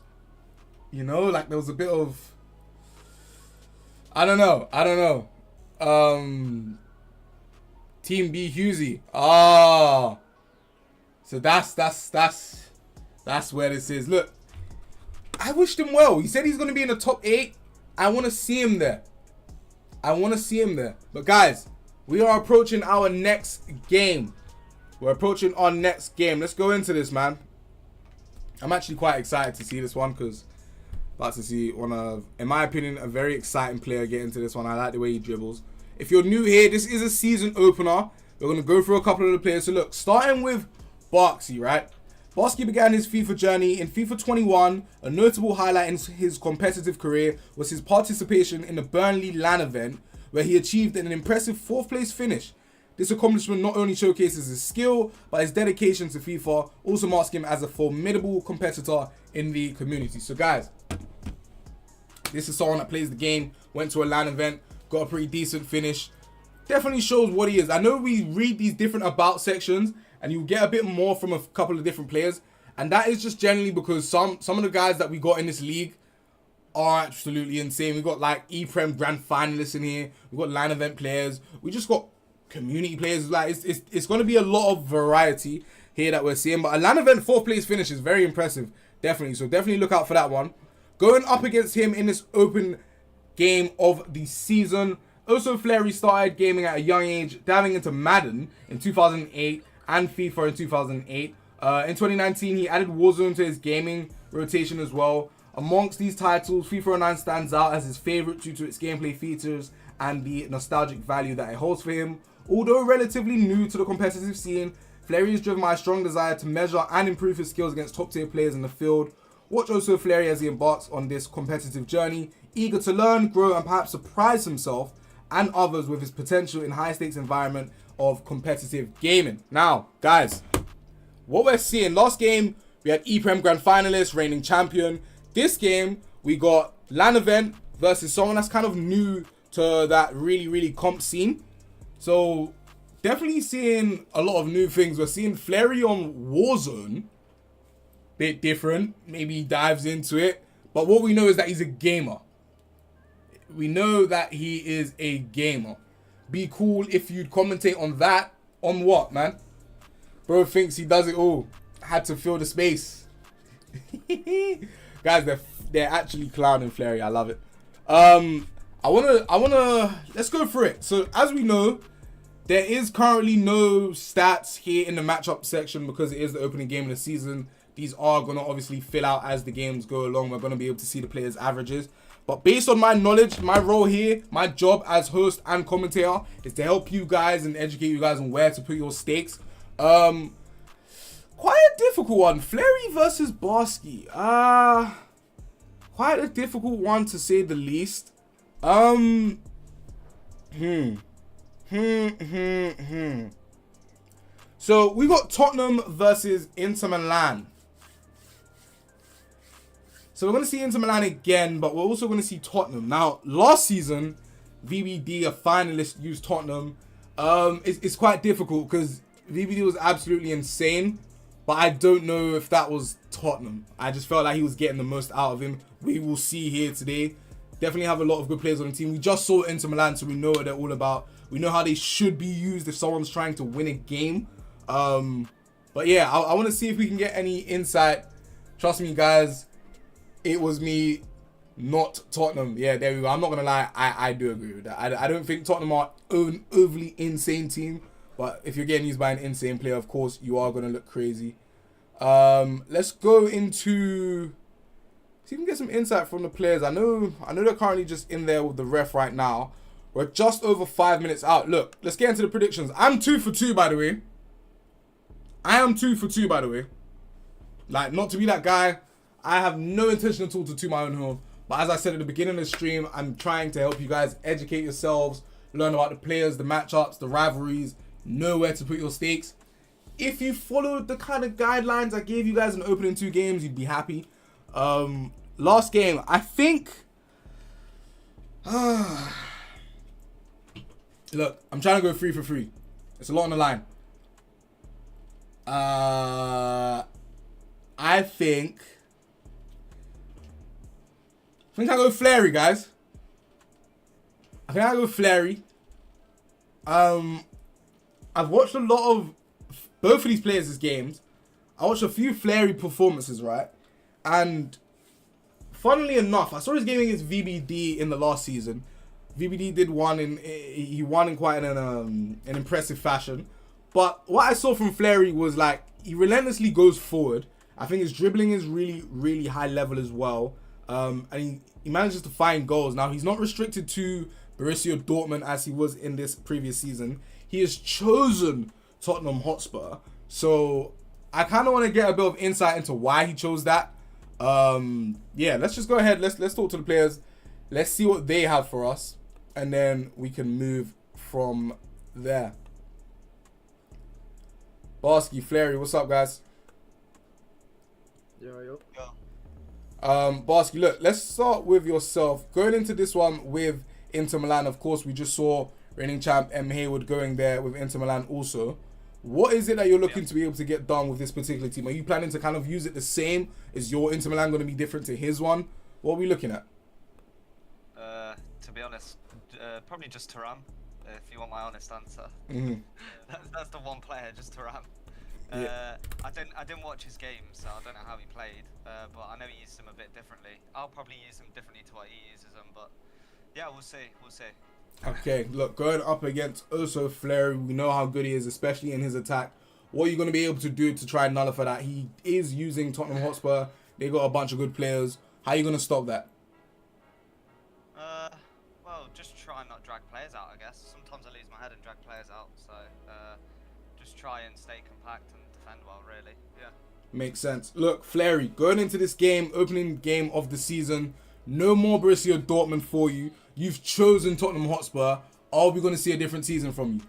[SPEAKER 2] like there was a bit of, I don't know. Team B Husey. So that's where this is. Look, I wished him well. He said he's going to be in the top 8. I want to see him there. But guys, we are approaching our next game. Let's go into this, man. I'm actually quite excited to see this one because I'm about to see one of, in my opinion, a very exciting player get into this one. I like the way he dribbles. If you're new here, this is a season opener. We're going to go through a couple of the players. So look, starting with Wrxth, right? Wrxth began his FIFA journey in FIFA 21. A notable highlight in his competitive career was his participation in the Burnley LAN event, where he achieved an impressive 4th place finish. This accomplishment not only showcases his skill, but his dedication to FIFA also marks him as a formidable competitor in the community. So guys, this is someone that plays the game, went to a LAN event, got a pretty decent finish. Definitely shows what he is. I know we read these different about sections and you get a bit more from a couple of different players. And that is just generally because some of the guys that we got in this league are absolutely insane. We got like E-Prem Grand Finalists in here. We got LAN event players. We just got community players. Like it's going to be a lot of variety here that we're seeing. But a LAN event 4th place finish is very impressive. Definitely. So definitely look out for that one. Going up against him in this open game of the season. Also, Flary started gaming at a young age, diving into Madden in 2008 and FIFA in 2008. In 2019, he added Warzone to his gaming rotation as well. Amongst these titles, FIFA 09 stands out as his favorite due to its gameplay features and the nostalgic value that it holds for him. Although relatively new to the competitive scene, Flary is driven by a strong desire to measure and improve his skills against top-tier players in the field. Watch also Flary as he embarks on this competitive journey, eager to learn, grow, and perhaps surprise himself and others with his potential in high-stakes environment of competitive gaming. Now, guys, what we're seeing, last game, we had E-Prem Grand Finalist, reigning champion. This game, we got LAN event versus someone that's kind of new to that really comp scene. So, definitely seeing a lot of new things. We're seeing Flary on Warzone. Bit different. Maybe he dives into it. But what we know is that he's a gamer. We know that he is a gamer. Be cool if you'd commentate on that. On what, man? Bro thinks he does it all. Had to fill the space. Guys, they're actually clowning Flary. I love it. let's go through it. So as we know, there is currently no stats here in the matchup section because it is the opening game of the season. These are going to obviously fill out as the games go along. We're going to be able to see the players' averages. But based on my knowledge, my role here, my job as host and commentator is to help you guys and educate you guys on where to put your stakes. Quite a difficult one. Fleury versus Barsky. Quite a difficult one to say the least. So we got Tottenham versus Inter Milan. So we're going to see Inter Milan again, but we're also going to see Tottenham. Now, last season, VBD, a finalist, used Tottenham. It's quite difficult because VBD was absolutely insane, but I don't know if that was Tottenham. I just felt like he was getting the most out of him. We will see here today. Definitely have a lot of good players on the team. We just saw Inter Milan, so we know what they're all about. We know how they should be used if someone's trying to win a game. But yeah, I want to see if we can get any insight. Trust me, guys. It was me, not Tottenham. Yeah, there we go. I'm not going to lie. I do agree with that. I don't think Tottenham are an overly insane team. But if you're getting used by an insane player, of course, you are going to look crazy. Let's go into... See if we can get some insight from the players. I know they're currently just in there with the ref right now. We're just over 5 minutes out. Look, let's get into the predictions. I'm 2 for 2, by the way. I am 2 for 2, by the way. Like, not to be that guy. I have no intention at all to toot my own horn. But as I said at the beginning of the stream, I'm trying to help you guys educate yourselves, learn about the players, the matchups, the rivalries, know where to put your stakes. If you followed the kind of guidelines I gave you guys in the opening 2 games, you'd be happy. Last game, I think... Look, I'm trying to go 3 for 3. It's a lot on the line. I think I go Fleury, guys. I think I go Fleury. I've watched a lot of both of these players' games. I watched a few Fleury performances, right? And funnily enough, I saw his game against VBD in the last season. VBD he won in quite an impressive fashion. But what I saw from Fleury was like he relentlessly goes forward. I think his dribbling is really, really high level as well. And he manages to find goals. Now, he's not restricted to Borussia Dortmund as he was in this previous season. He has chosen Tottenham Hotspur. So I kind of want to get a bit of insight into why he chose that. Yeah, let's just go ahead. Let's talk to the players. Let's see what they have for us. And then we can move from there. Barsky, Fleury, what's up, guys?
[SPEAKER 7] Yo.
[SPEAKER 2] Barsky, look, let's start with yourself. Going into this one with Inter Milan, of course, we just saw reigning champ M. Hayward going there with Inter Milan also. What is it that you're looking to be able to get done with this particular team? Are you planning to kind of use it the same? Is your Inter Milan going to be different to his one? What are we looking at?
[SPEAKER 8] To be honest, probably just Thuram, if you want my honest answer.
[SPEAKER 2] Mm-hmm.
[SPEAKER 8] That's the one player, just Thuram.
[SPEAKER 2] Yeah.
[SPEAKER 8] I didn't watch his game, so I don't know how he played, but I know he used him a bit differently. I'll probably use him differently to what he uses him, but yeah, we'll see.
[SPEAKER 2] Okay, look, going up against also Fleury, we know how good he is, especially in his attack. What are you going to be able to do to try and nullify that? He is using Tottenham Hotspur. They got a bunch of good players. How are you going to stop that?
[SPEAKER 8] Well, just try and not drag players out, I guess. Sometimes I lose my head and drag players out, so just try and stay compact and defend well, really. Yeah.
[SPEAKER 2] Makes sense. Look, Fleury, going into this game, opening game of the season, no more Borussia Dortmund for you. You've chosen Tottenham Hotspur. Are we going to see a different season from you?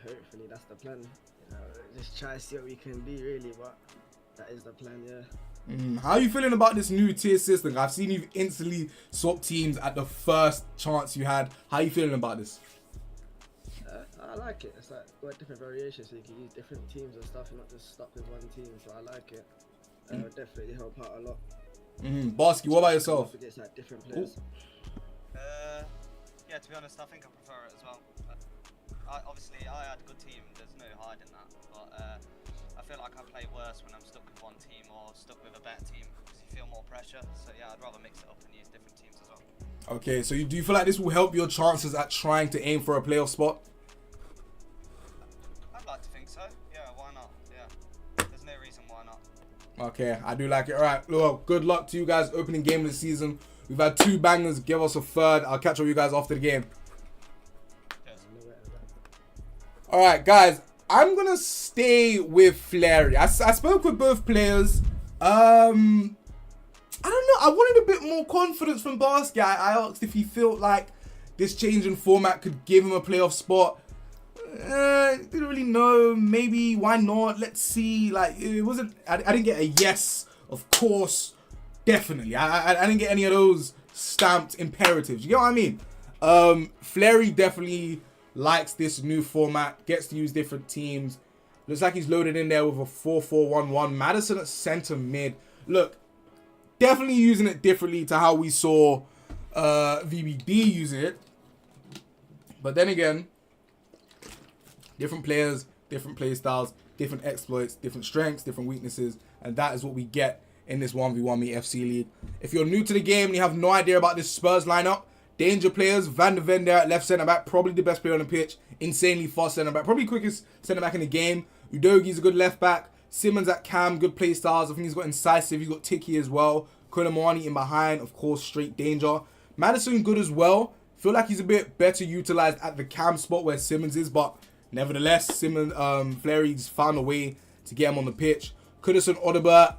[SPEAKER 7] Hopefully, that's the plan. You know, just try to see what we can be, really, but that is the plan, yeah.
[SPEAKER 2] How are you feeling about this new tier system? I've seen you instantly swap teams at the first chance you had. How are you feeling about this?
[SPEAKER 7] I like it. It's like got different variations, so you can use different teams and stuff. You're not just stuck with one team, so I like it. It would definitely help out a lot.
[SPEAKER 2] Barsky, what about yourself?
[SPEAKER 7] It's like different players.
[SPEAKER 8] Yeah, to be honest, I think I prefer it as well. Obviously, I had a good team. There's no hiding that, but I feel like I play worse when I'm stuck with one team or stuck with a better team because you feel more pressure. So yeah, I'd rather mix it up and use different teams as well.
[SPEAKER 2] Okay, so do you feel like this will help your chances at trying to aim for a playoff spot?
[SPEAKER 8] I'd like to think so. Yeah, why not? Yeah. There's no reason why not.
[SPEAKER 2] Okay, I do like it. All right, well, good luck to you guys. Opening game of the season. We've had 2 bangers. Give us a third. I'll catch up with you guys after the game. All right, guys. I'm going to stay with Flary. I spoke with both players. I don't know. I wanted a bit more confidence from Barsky. I asked if he felt like this change in format could give him a playoff spot. Didn't really know. Maybe, why not? Let's see. Like, it wasn't... I didn't get a yes, of course. Definitely. I didn't get any of those stamped imperatives. You get what I mean? Flary definitely likes this new format. Gets to use different teams. Looks like he's loaded in there with a 4-4-1-1. Madison at center mid. Look, definitely using it differently to how we saw VBD use it. But then again, different players, different play styles, different exploits, different strengths, different weaknesses. And that is what we get in this 1v1 Me FC League. If you're new to the game and you have no idea about this Spurs lineup, danger players, Van de Ven there at left centre-back, probably the best player on the pitch, insanely fast centre-back, probably quickest centre-back in the game. Udogi's a good left-back, Simmons at cam, good play styles. I think he's got incisive, he's got Tiki as well. Kolomani in behind, of course, straight danger. Madison good as well. Feel like he's a bit better utilised at the cam spot where Simmons is, but nevertheless, Simmons, Flary's found a way to get him on the pitch. Kudus and Odobert,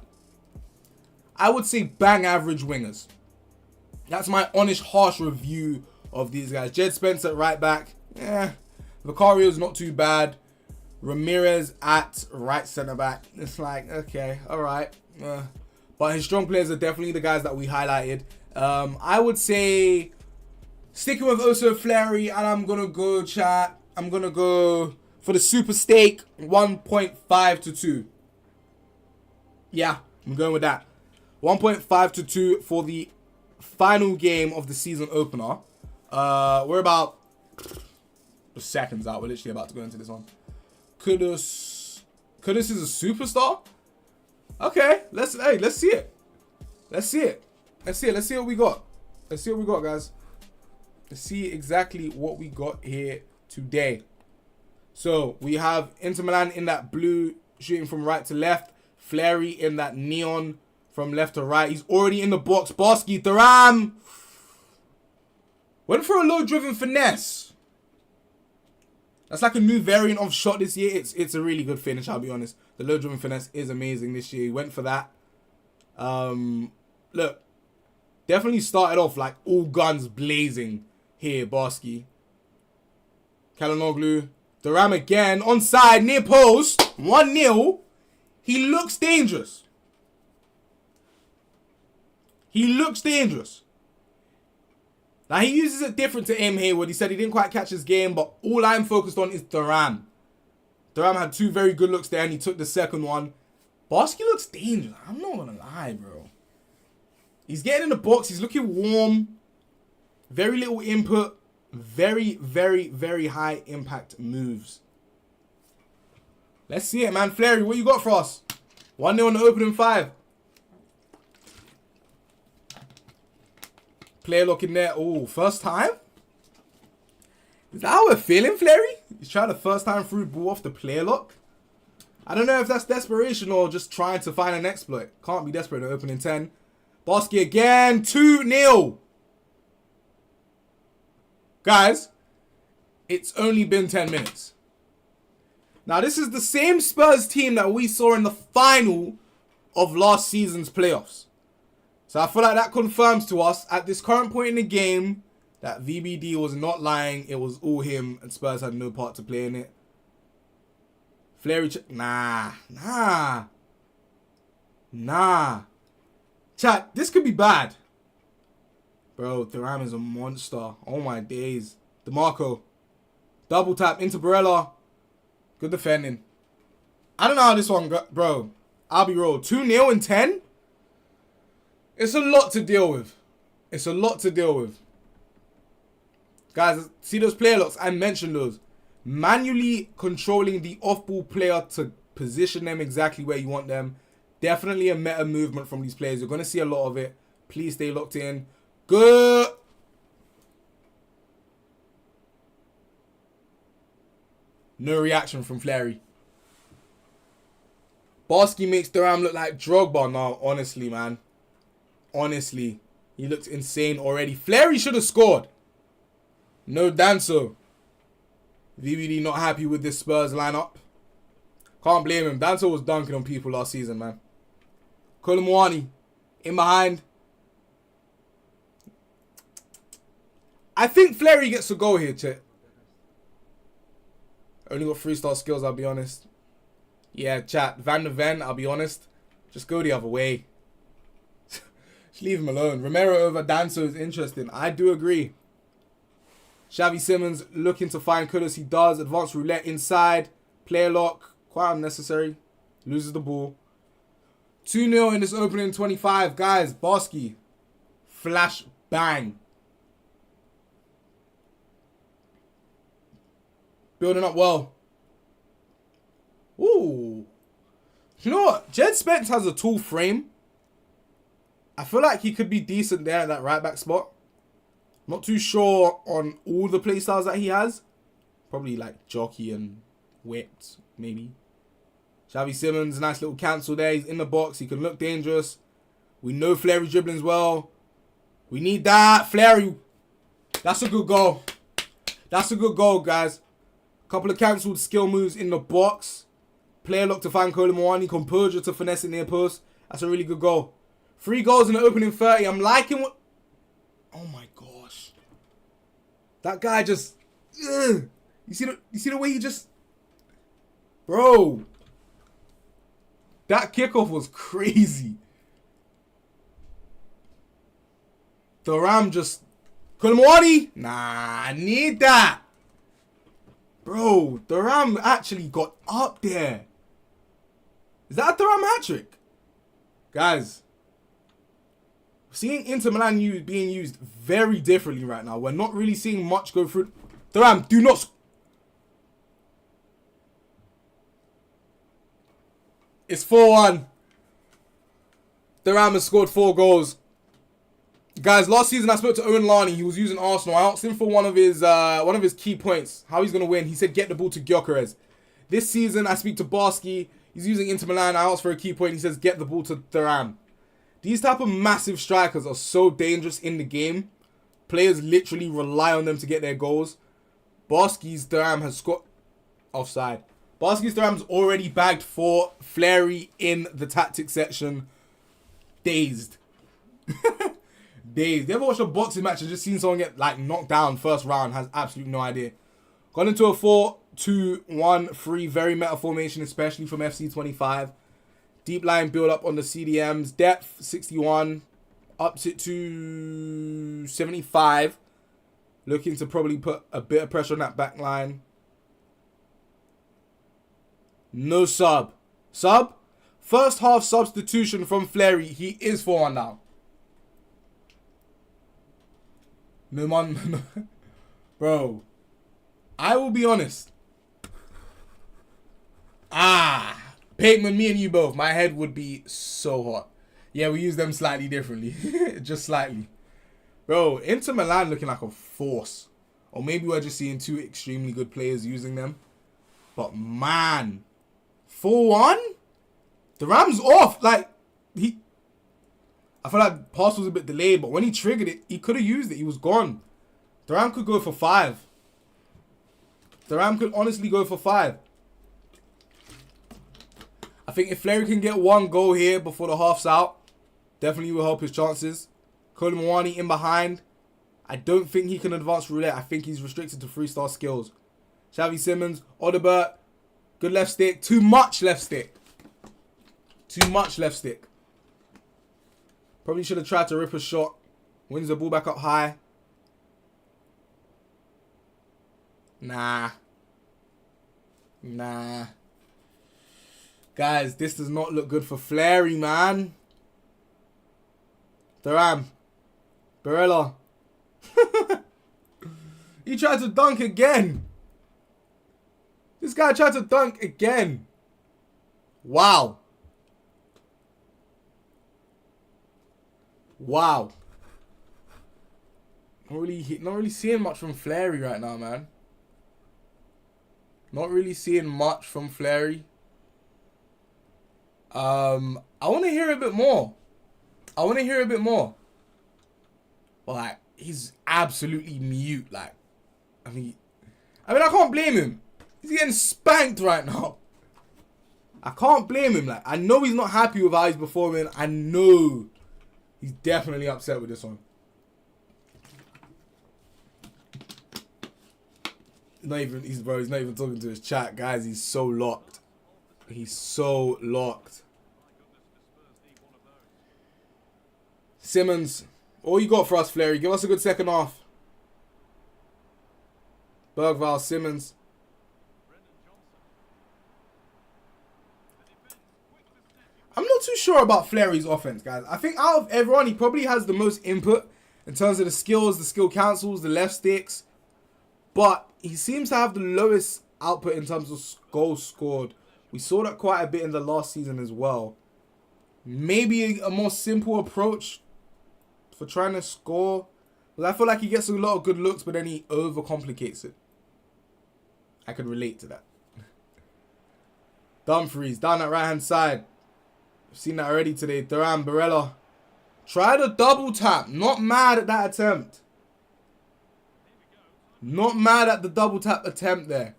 [SPEAKER 2] I would say bang average wingers. That's my honest, harsh review of these guys. Jed Spence at right back. Vicario's not too bad. Ramirez at right centre back. It's like, okay, all right. But his strong players are definitely the guys that we highlighted. I would say sticking with Oso Flary, and I'm going to go, chat. I'm going to go for the super steak 1.5 to 2. Yeah, I'm going with that. 1.5 to 2 for the final game of the season opener. We're about seconds out. We're literally about to go into this one. Kudus is a superstar. Okay, let's see it. Let's see it. Let's see what we got. Let's see what we got, guys. Let's see exactly what we got here today. So we have Inter Milan in that blue, shooting from right to left. Flary in that neon from left to right. He's already in the box. Barsky, Thuram went for a low-driven finesse. That's like a new variant of shot this year. It's a really good finish, I'll be honest. The low-driven finesse is amazing this year. He went for that. Look, definitely started off like all guns blazing here, Barsky. Kalanoglu. Thuram again. Onside, near post. 1-0. He looks dangerous. He looks dangerous. Now, he uses it different to M. Hayward. He said he didn't quite catch his game, but all I'm focused on is Thuram. Thuram had 2 very good looks there, and he took the second one. Barsky looks dangerous. I'm not going to lie, bro. He's getting in the box. He's looking warm. Very little input. Very, very, very high impact moves. Let's see it, man. Flary, what you got for us? 1-0 on the opening 5. Player lock in there. Oh, first time? Is that how we're feeling, Flary? He's trying the first time through ball off the player lock. I don't know if that's desperation or just trying to find an exploit. Can't be desperate at opening 10. Barsky again. 2-0. Guys, it's only been 10 minutes. Now, this is the same Spurs team that we saw in the final of last season's playoffs. So I feel like that confirms to us at this current point in the game that VBD was not lying. It was all him and Spurs had no part to play in it. Flary, nah. Chat, this could be bad. Bro, Thuram is a monster. Oh my days. DeMarco. Double tap into Barella. Good defending. I don't know how this one got, bro. I'll be real. 2-0 in 10? It's a lot to deal with. It's a lot to deal with. Guys, see those player locks? I mentioned those. Manually controlling the off-ball player to position them exactly where you want them. Definitely a meta movement from these players. You're going to see a lot of it. Please stay locked in. Good. No reaction from Flary. Barsky makes Thuram look like Drogba now, honestly, man. Honestly. He looked insane already. Flary should have scored. No Danso. VVD not happy with this Spurs lineup. Can't blame him. Danso was dunking on people last season, man. Kolomwani in behind. I think Flary gets a goal here, chat. Only got 3-star skills, I'll be honest. Yeah, chat. Van de Ven, I'll be honest. Just go the other way. Just leave him alone. Romero over Danso is interesting. I do agree. Xavi Simons looking to find Kudus. He does. Advanced roulette inside. Player lock. Quite unnecessary. Loses the ball. 2-0 in this opening 25. Guys, Barsky. Flash bang. Building up well. Ooh. You know what? Jed Spence has a tall frame. I feel like he could be decent there at that right back spot. Not too sure on all the playstyles that he has. Probably like jockey and whipped, maybe. Xavi Simons, nice little cancel there. He's in the box. He can look dangerous. We know Flary dribbling's well. We need that. Flary. That's a good goal. That's a good goal, guys. Couple of cancelled skill moves in the box. Player lock to find Kolomwani. Composure to finesse it near post. That's a really good goal. 3 goals in the opening 30. I'm liking what... Oh my gosh. That guy just... Ugh. You see the way he just... Bro. That kickoff was crazy. Thuram just... Kolomwani? Nah, I need that. Bro, Thuram actually got up there. Is that a Thuram hat-trick? Guys, seeing Inter Milan being used very differently right now. We're not really seeing much go through. Thuram, do not... It's 4-1. Thuram has scored 4 goals. Guys, last season I spoke to Owen Larney. He was using Arsenal. I asked him for one of his key points, how he's going to win. He said, get the ball to Gyökeres. This season, I speak to Barsky. He's using Inter Milan. I asked for a key point. He says, get the ball to Thuram. These type of massive strikers are so dangerous in the game. Players literally rely on them to get their goals. Barsky's Thuram has scored... Offside. Barsky's Thuram's already bagged for Flary in the tactics section. Dazed. Dazed. You ever watched a boxing match and just seen someone get like knocked down first round? Has absolutely no idea. Got into a 4-2-1-3 very meta formation, especially from FC25. Deep line build up on the CDMs. Depth 61. Ups it to 75. Looking to probably put a bit of pressure on that back line. No sub. Sub? First half substitution from Flary. He is 4-1 now. No man. Bro. I will be honest. Pateman, me and you both. My head would be so hot. Yeah, we use them slightly differently. Just slightly. Bro, Inter Milan looking like a force. Or maybe we're just seeing 2 extremely good players using them. But man. 4-1? The Ram's off. Like, I feel like the pass was a bit delayed, but when he triggered it, he could have used it. He was gone. Thuram could go for 5. Thuram could honestly go for 5. I think if Flary can get 1 goal here before the half's out, definitely will help his chances. Kolomwani in behind. I don't think he can advance roulette. I think he's restricted to 3-star skills. Xavi Simons, Odebert, good left stick. Too much left stick. Too much left stick. Probably should have tried to rip a shot. Wins the ball back up high. Nah. Guys, this does not look good for Flary, man. Thuram. Barella. He tried to dunk again. This guy tried to dunk again. Wow. Wow. Not really seeing much from Flary right now, man. Not really seeing much from Flary. I want to hear a bit more. But like, he's absolutely mute. Like, I mean, I can't blame him. He's getting spanked right now. I can't blame him. Like, I know he's not happy with how he's performing. I know he's definitely upset with this one. He's not even talking to his chat, guys. He's so locked. Simmons, all you got for us, Flary? Give us a good second half. Bergval, Simmons. I'm not too sure about Flary's offense, guys. I think out of everyone, he probably has the most input in terms of the skills, the skill cancels, the left sticks. But he seems to have the lowest output in terms of goals scored. We saw that quite a bit in the last season as well. Maybe a more simple approach for trying to score. But I feel like he gets a lot of good looks, but then he overcomplicates it. I could relate to that. Dumfries down that right-hand side. We've seen that already today. Thuram, Barella. Try the double tap. Not mad at that attempt. Not mad at the double tap attempt there.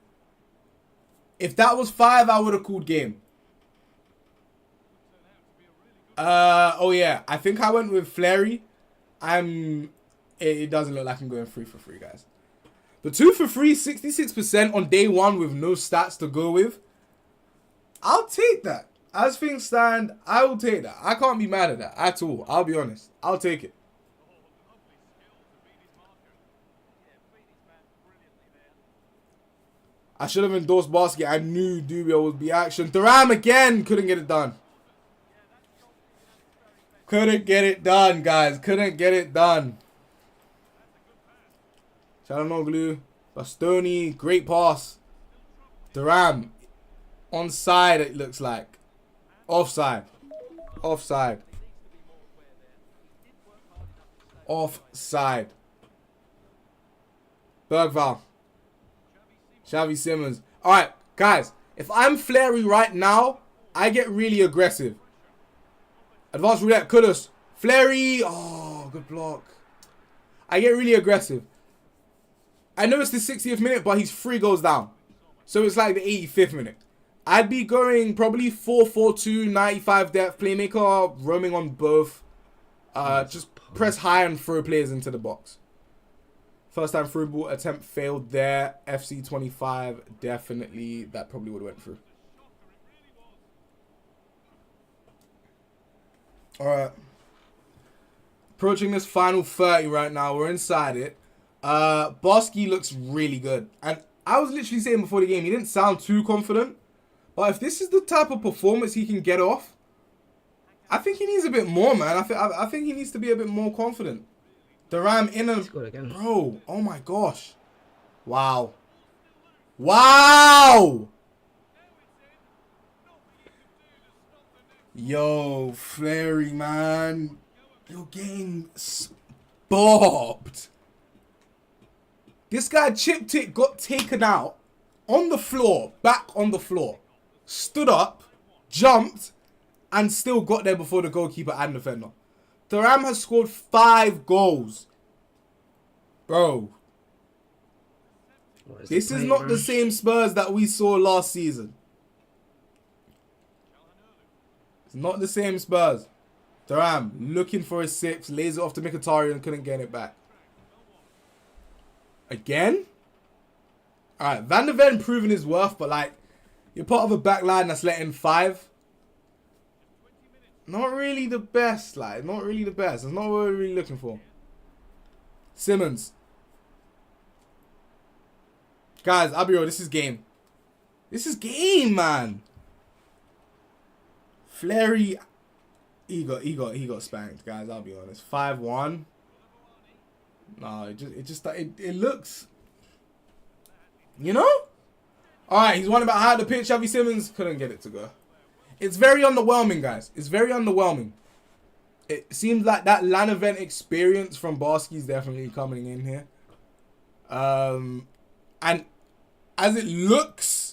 [SPEAKER 2] If that was 5, I would have called game. Oh yeah. I think I went with Flary. It doesn't look like I'm going 3 for 3, guys. The 2 for 3, 66% on day 1 with no stats to go with. I'll take that. As things stand, I will take that. I can't be mad at that at all. I'll be honest. I'll take it. I should have endorsed Basket. I knew Dubio would be action. Thuram again. Couldn't get it done. Couldn't get it done, guys. Couldn't get it done. Çalhanoğlu. Bastoni. Great pass. Thuram. Onside, it looks like. Offside. Offside. Offside. Bergval. Xavi Simmons. Alright, guys. If I'm Flary right now, I get really aggressive. Advanced roulette. Kudus. Flary. Oh, good block. I get really aggressive. I know it's the 60th minute, but he's 3 goals down. So it's like the 85th minute. I'd be going probably 4-4-2, 95 depth, playmaker, roaming on both. Just press high and throw players into the box. First time through ball attempt failed there. FC25, definitely, that probably would have went through. Alright. Approaching this final 30 right now. We're inside it. Bosky looks really good. And I was literally saying before the game, he didn't sound too confident. But if this is the type of performance he can get off, I think he needs a bit more, man. I think he needs to be a bit more confident. Thuram in and... Bro, oh my gosh. Wow. Wow! Yo, Flary, man. You're getting bobbed. This guy, Chip Tick, got taken out on the floor, back on the floor. Stood up, jumped, and still got there before the goalkeeper and defender. Thuram has scored 5 goals. Bro. This is not the same Spurs that we saw last season. It's not the same Spurs. Thuram looking for his 6, lays it off to Mkhitaryan, couldn't get it back. Again? Alright, Van der Ven proving his worth, but like, you're part of a back line that's letting 5. Not really the best, like, not really the best. That's not what we're really looking for. Simmons. Guys, I'll be real, this is game. This is game, man. Flary, he got spanked, guys, I'll be honest. 5-1. No, it looks, you know? Alright, he's one about how the pitch. Xavi Simmons couldn't get it to go. It's very underwhelming, guys. It's very underwhelming. It seems like that LAN event experience from Barsky is definitely coming in here. And as it looks,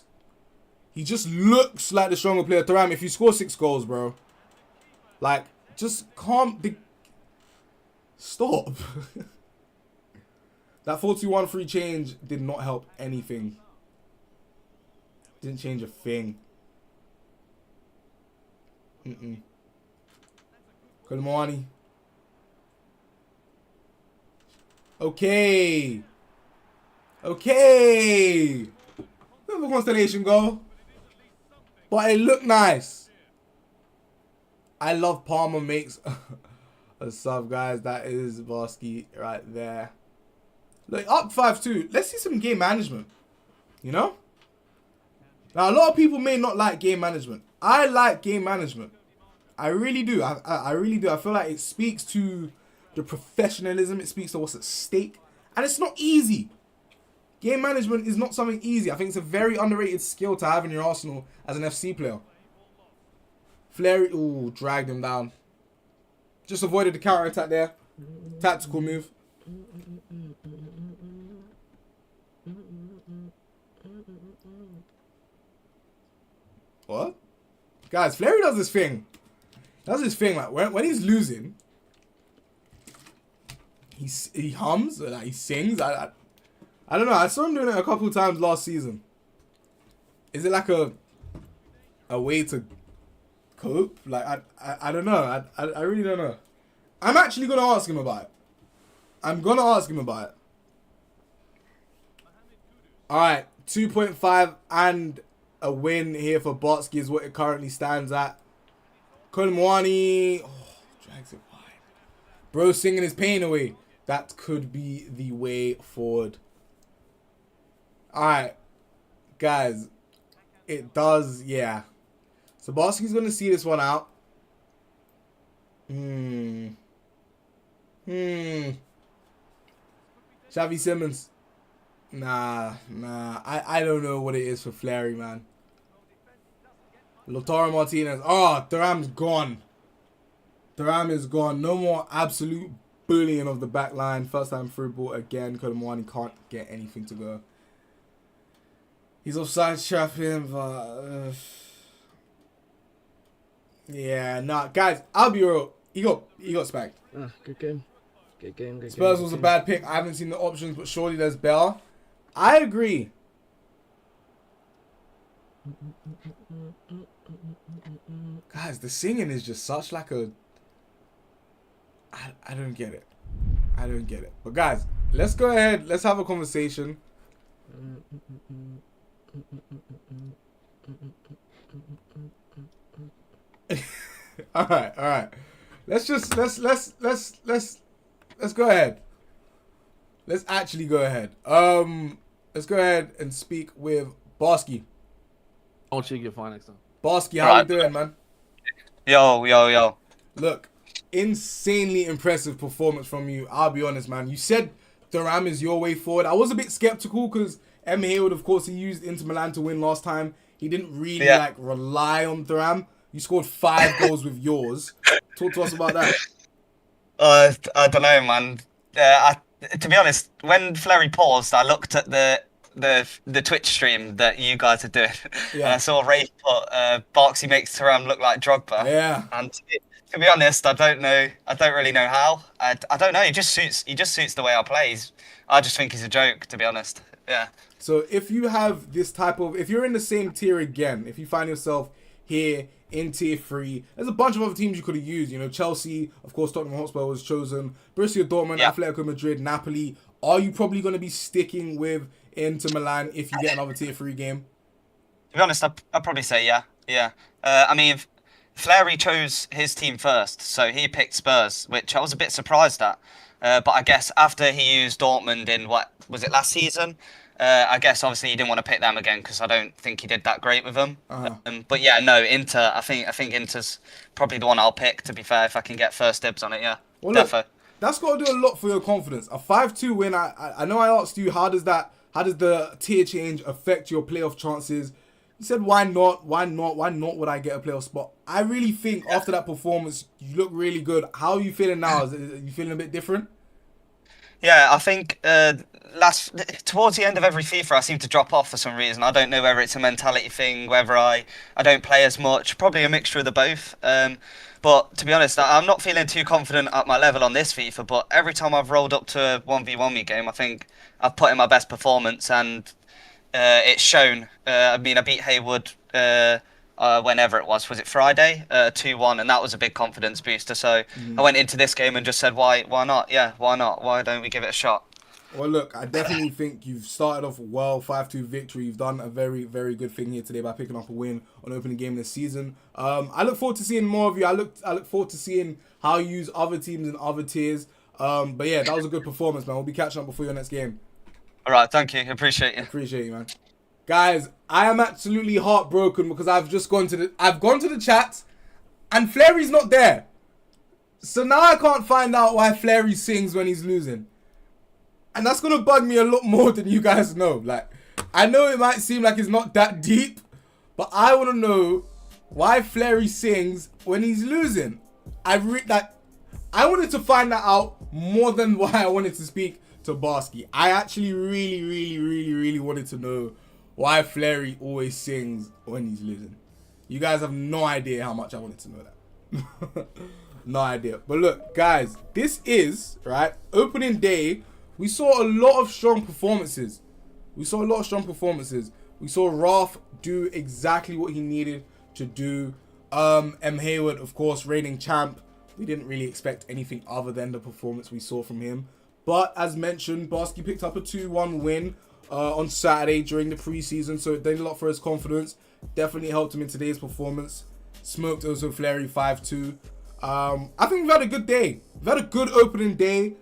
[SPEAKER 2] He just looks like the stronger player. Thuram, if you score 6 goals, bro, like, just calm. Stop. That 4-2-1 free change did not help anything. Didn't change a thing. Kolmani. Okay. Okay. Bit of a constellation goal. But it looked nice. I love Palmer makes a sub, guys. That is Barsky right there. Look, up 5-2. Let's see some game management. You know? Now, a lot of people may not like game management. I like game management. I really do. I really do. I feel like it speaks to the professionalism. It speaks to what's at stake. And it's not easy. Game management is not something easy. I think it's a very underrated skill to have in your arsenal as an FC player. Fleury, ooh, dragged him down. Just avoided the counter attack there. Tactical move. What? Guys, Fleury does this thing. Like when he's losing, he hums, like he sings. I don't know. I saw him doing it a couple of times last season. Is it like a way to cope? Like I don't know. I really don't know. I'm actually gonna ask him about it. All right, 2.5 and a win here for Barsky is what it currently stands at. Kolmani, drags it wide. Bro singing his pain away. That could be the way forward. Alright. Guys. It does, yeah. So Barsky's going to see this one out. Xavi Simmons. Nah. I don't know what it is for Fleury, man. Lautaro Martinez. Oh, Thuram's gone. Thuram is gone. No more absolute bullying of the back line. First time through ball again. Kolmani can't get anything to go. He's offside trapping, but yeah, nah, guys. I'll be real. He got spanked.
[SPEAKER 7] Good game. Good game.
[SPEAKER 2] Spurs was a bad pick. I haven't seen the options, but surely there's Bell. I agree. Guys, the singing is just such like a... I don't get it. I don't get it. But guys, let's go ahead. Let's have a conversation. All right. Let's go ahead. Let's actually go ahead. Let's go ahead and speak with Barsky.
[SPEAKER 9] I'll check your fine next time.
[SPEAKER 2] Barsky, how you doing, man?
[SPEAKER 8] Yo.
[SPEAKER 2] Look, insanely impressive performance from you. I'll be honest, man. You said Thuram is your way forward. I was a bit skeptical because M. Hayward, of course, he used Inter Milan to win last time. He didn't really like rely on Thuram. You scored 5 goals with yours. Talk to us about that.
[SPEAKER 8] I don't know, man. To be honest, when Fleury paused, I looked at the Twitch stream that you guys are doing, and I saw Ray put Barksy makes Thuram look like Drogba.
[SPEAKER 2] Yeah.
[SPEAKER 8] And to be honest, I don't really know how. I don't know. He just suits the way I play. I just think he's a joke, to be honest. Yeah.
[SPEAKER 2] So if you have this type of, if you're in the same tier again, if you find yourself here in tier 3, there's a bunch of other teams you could have used. You know, Chelsea, of course, Tottenham Hotspur was chosen, Borussia Dortmund, Atletico Madrid, Napoli. Are you probably going to be sticking with Inter Milan if you get another tier 3 game?
[SPEAKER 8] To be honest, I'd probably say yeah. I mean, Fleury chose his team first, so he picked Spurs, which I was a bit surprised at. But I guess after he used Dortmund in, what was it, last season? I guess obviously he didn't want to pick them again because I don't think he did that great with them. But yeah, no, Inter. I think Inter's probably the one I'll pick. To be fair, if I can get first dibs on it, yeah.
[SPEAKER 2] Well, look, that's got to do a lot for your confidence. A 5-2 win. I know I asked you how does the tier change affect your playoff chances? You said why not? Why would I get a playoff spot? I really think after that performance, you look really good. How are you feeling now? Are you feeling a bit different?
[SPEAKER 8] Yeah, I think towards the end of every FIFA, I seem to drop off for some reason. I don't know whether it's a mentality thing, whether I don't play as much. Probably a mixture of the both. But to be honest, I'm not feeling too confident at my level on this FIFA. But every time I've rolled up to a 1v1 me game, I think I've put in my best performance, and it's shown. I mean, I beat Haywood whenever it was it Friday, 2-1, and that was a big confidence booster. So I went into this game and just said, why not? Yeah, why not? Why don't we give it a shot?
[SPEAKER 2] Well, look, I definitely think you've started off well, 5-2 victory. You've done a very, very good thing here today by picking up a win on opening game this season. I look forward to seeing more of you. I look forward to seeing how you use other teams in other tiers. But yeah, that was a good performance, man. We'll be catching up before your next game.
[SPEAKER 8] All right, thank you. Appreciate you.
[SPEAKER 2] Appreciate you, man. Guys, I am absolutely heartbroken because I've gone to the chat and Flairy's not there. So now I can't find out why Flairy sings when he's losing. And that's going to bug me a lot more than you guys know. Like, I know it might seem like it's not that deep, but I want to know why Flairy sings when he's losing. I wanted to find that out more than why I wanted to speak to Barsky. I actually really wanted to know why Flairy always sings when he's losing. You guys have no idea how much I wanted to know that. No idea. But look, guys, this is, right, opening day. We saw a lot of strong performances. We saw Wrxth do exactly what he needed to do. Haywood, of course, reigning champ. We didn't really expect anything other than the performance we saw from him. But as mentioned, Barsky picked up a 2-1 win on Saturday during the preseason, so it did a lot for his confidence. Definitely helped him in today's performance. Smoked also Flairy 5-2. I think we've had a good day. We've had a good opening day.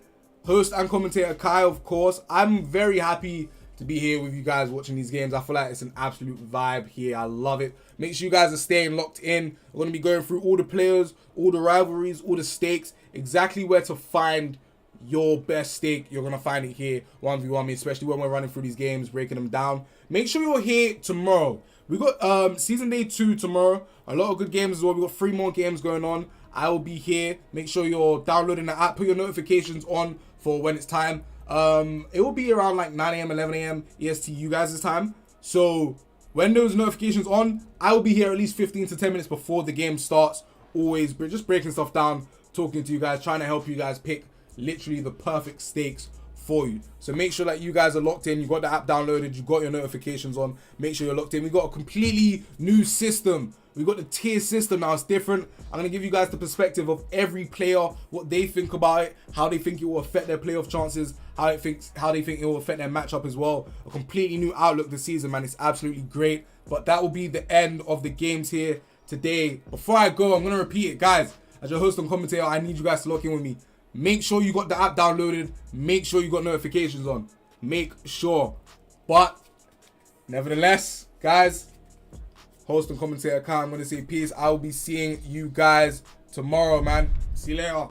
[SPEAKER 2] Host and commentator Kai, of course. I'm very happy to be here with you guys watching these games. I feel like it's an absolute vibe here. I love it. Make sure you guys are staying locked in. We're going to be going through all the players, all the rivalries, all the stakes, exactly where to find your best stake. You're going to find it here, 1v1 me, especially when we're running through these games, breaking them down. Make sure you're here tomorrow. We got season day 2 tomorrow. A lot of good games as well. We got 3 more games going on. I will be here. Make sure you're downloading the app. Put your notifications on for when it's time. It will be around like 9 a.m, 11 a.m. EST, you guys' time. So when those notifications on, I will be here at least 15 to 10 minutes before the game starts. Always just breaking stuff down, talking to you guys, trying to help you guys pick literally the perfect stakes for you. So make sure that you guys are locked in. You got the app downloaded. You got your notifications on. Make sure you're locked in. We got a completely new system. We got the tier system now. It's different. I'm going to give you guys the perspective of every player, what they think about it, how they think it will affect their playoff chances, how they think it will affect their matchup as well. A completely new outlook this season, man. It's absolutely great. But that will be the end of the games here today. Before I go, I'm going to repeat it, guys. As your host and commentator, I need you guys to lock in with me. Make sure you got the app downloaded. Make sure you got notifications on. Make sure. But nevertheless, guys, host and commentator Kyle, I'm going to say peace. I will be seeing you guys tomorrow, man. See you later.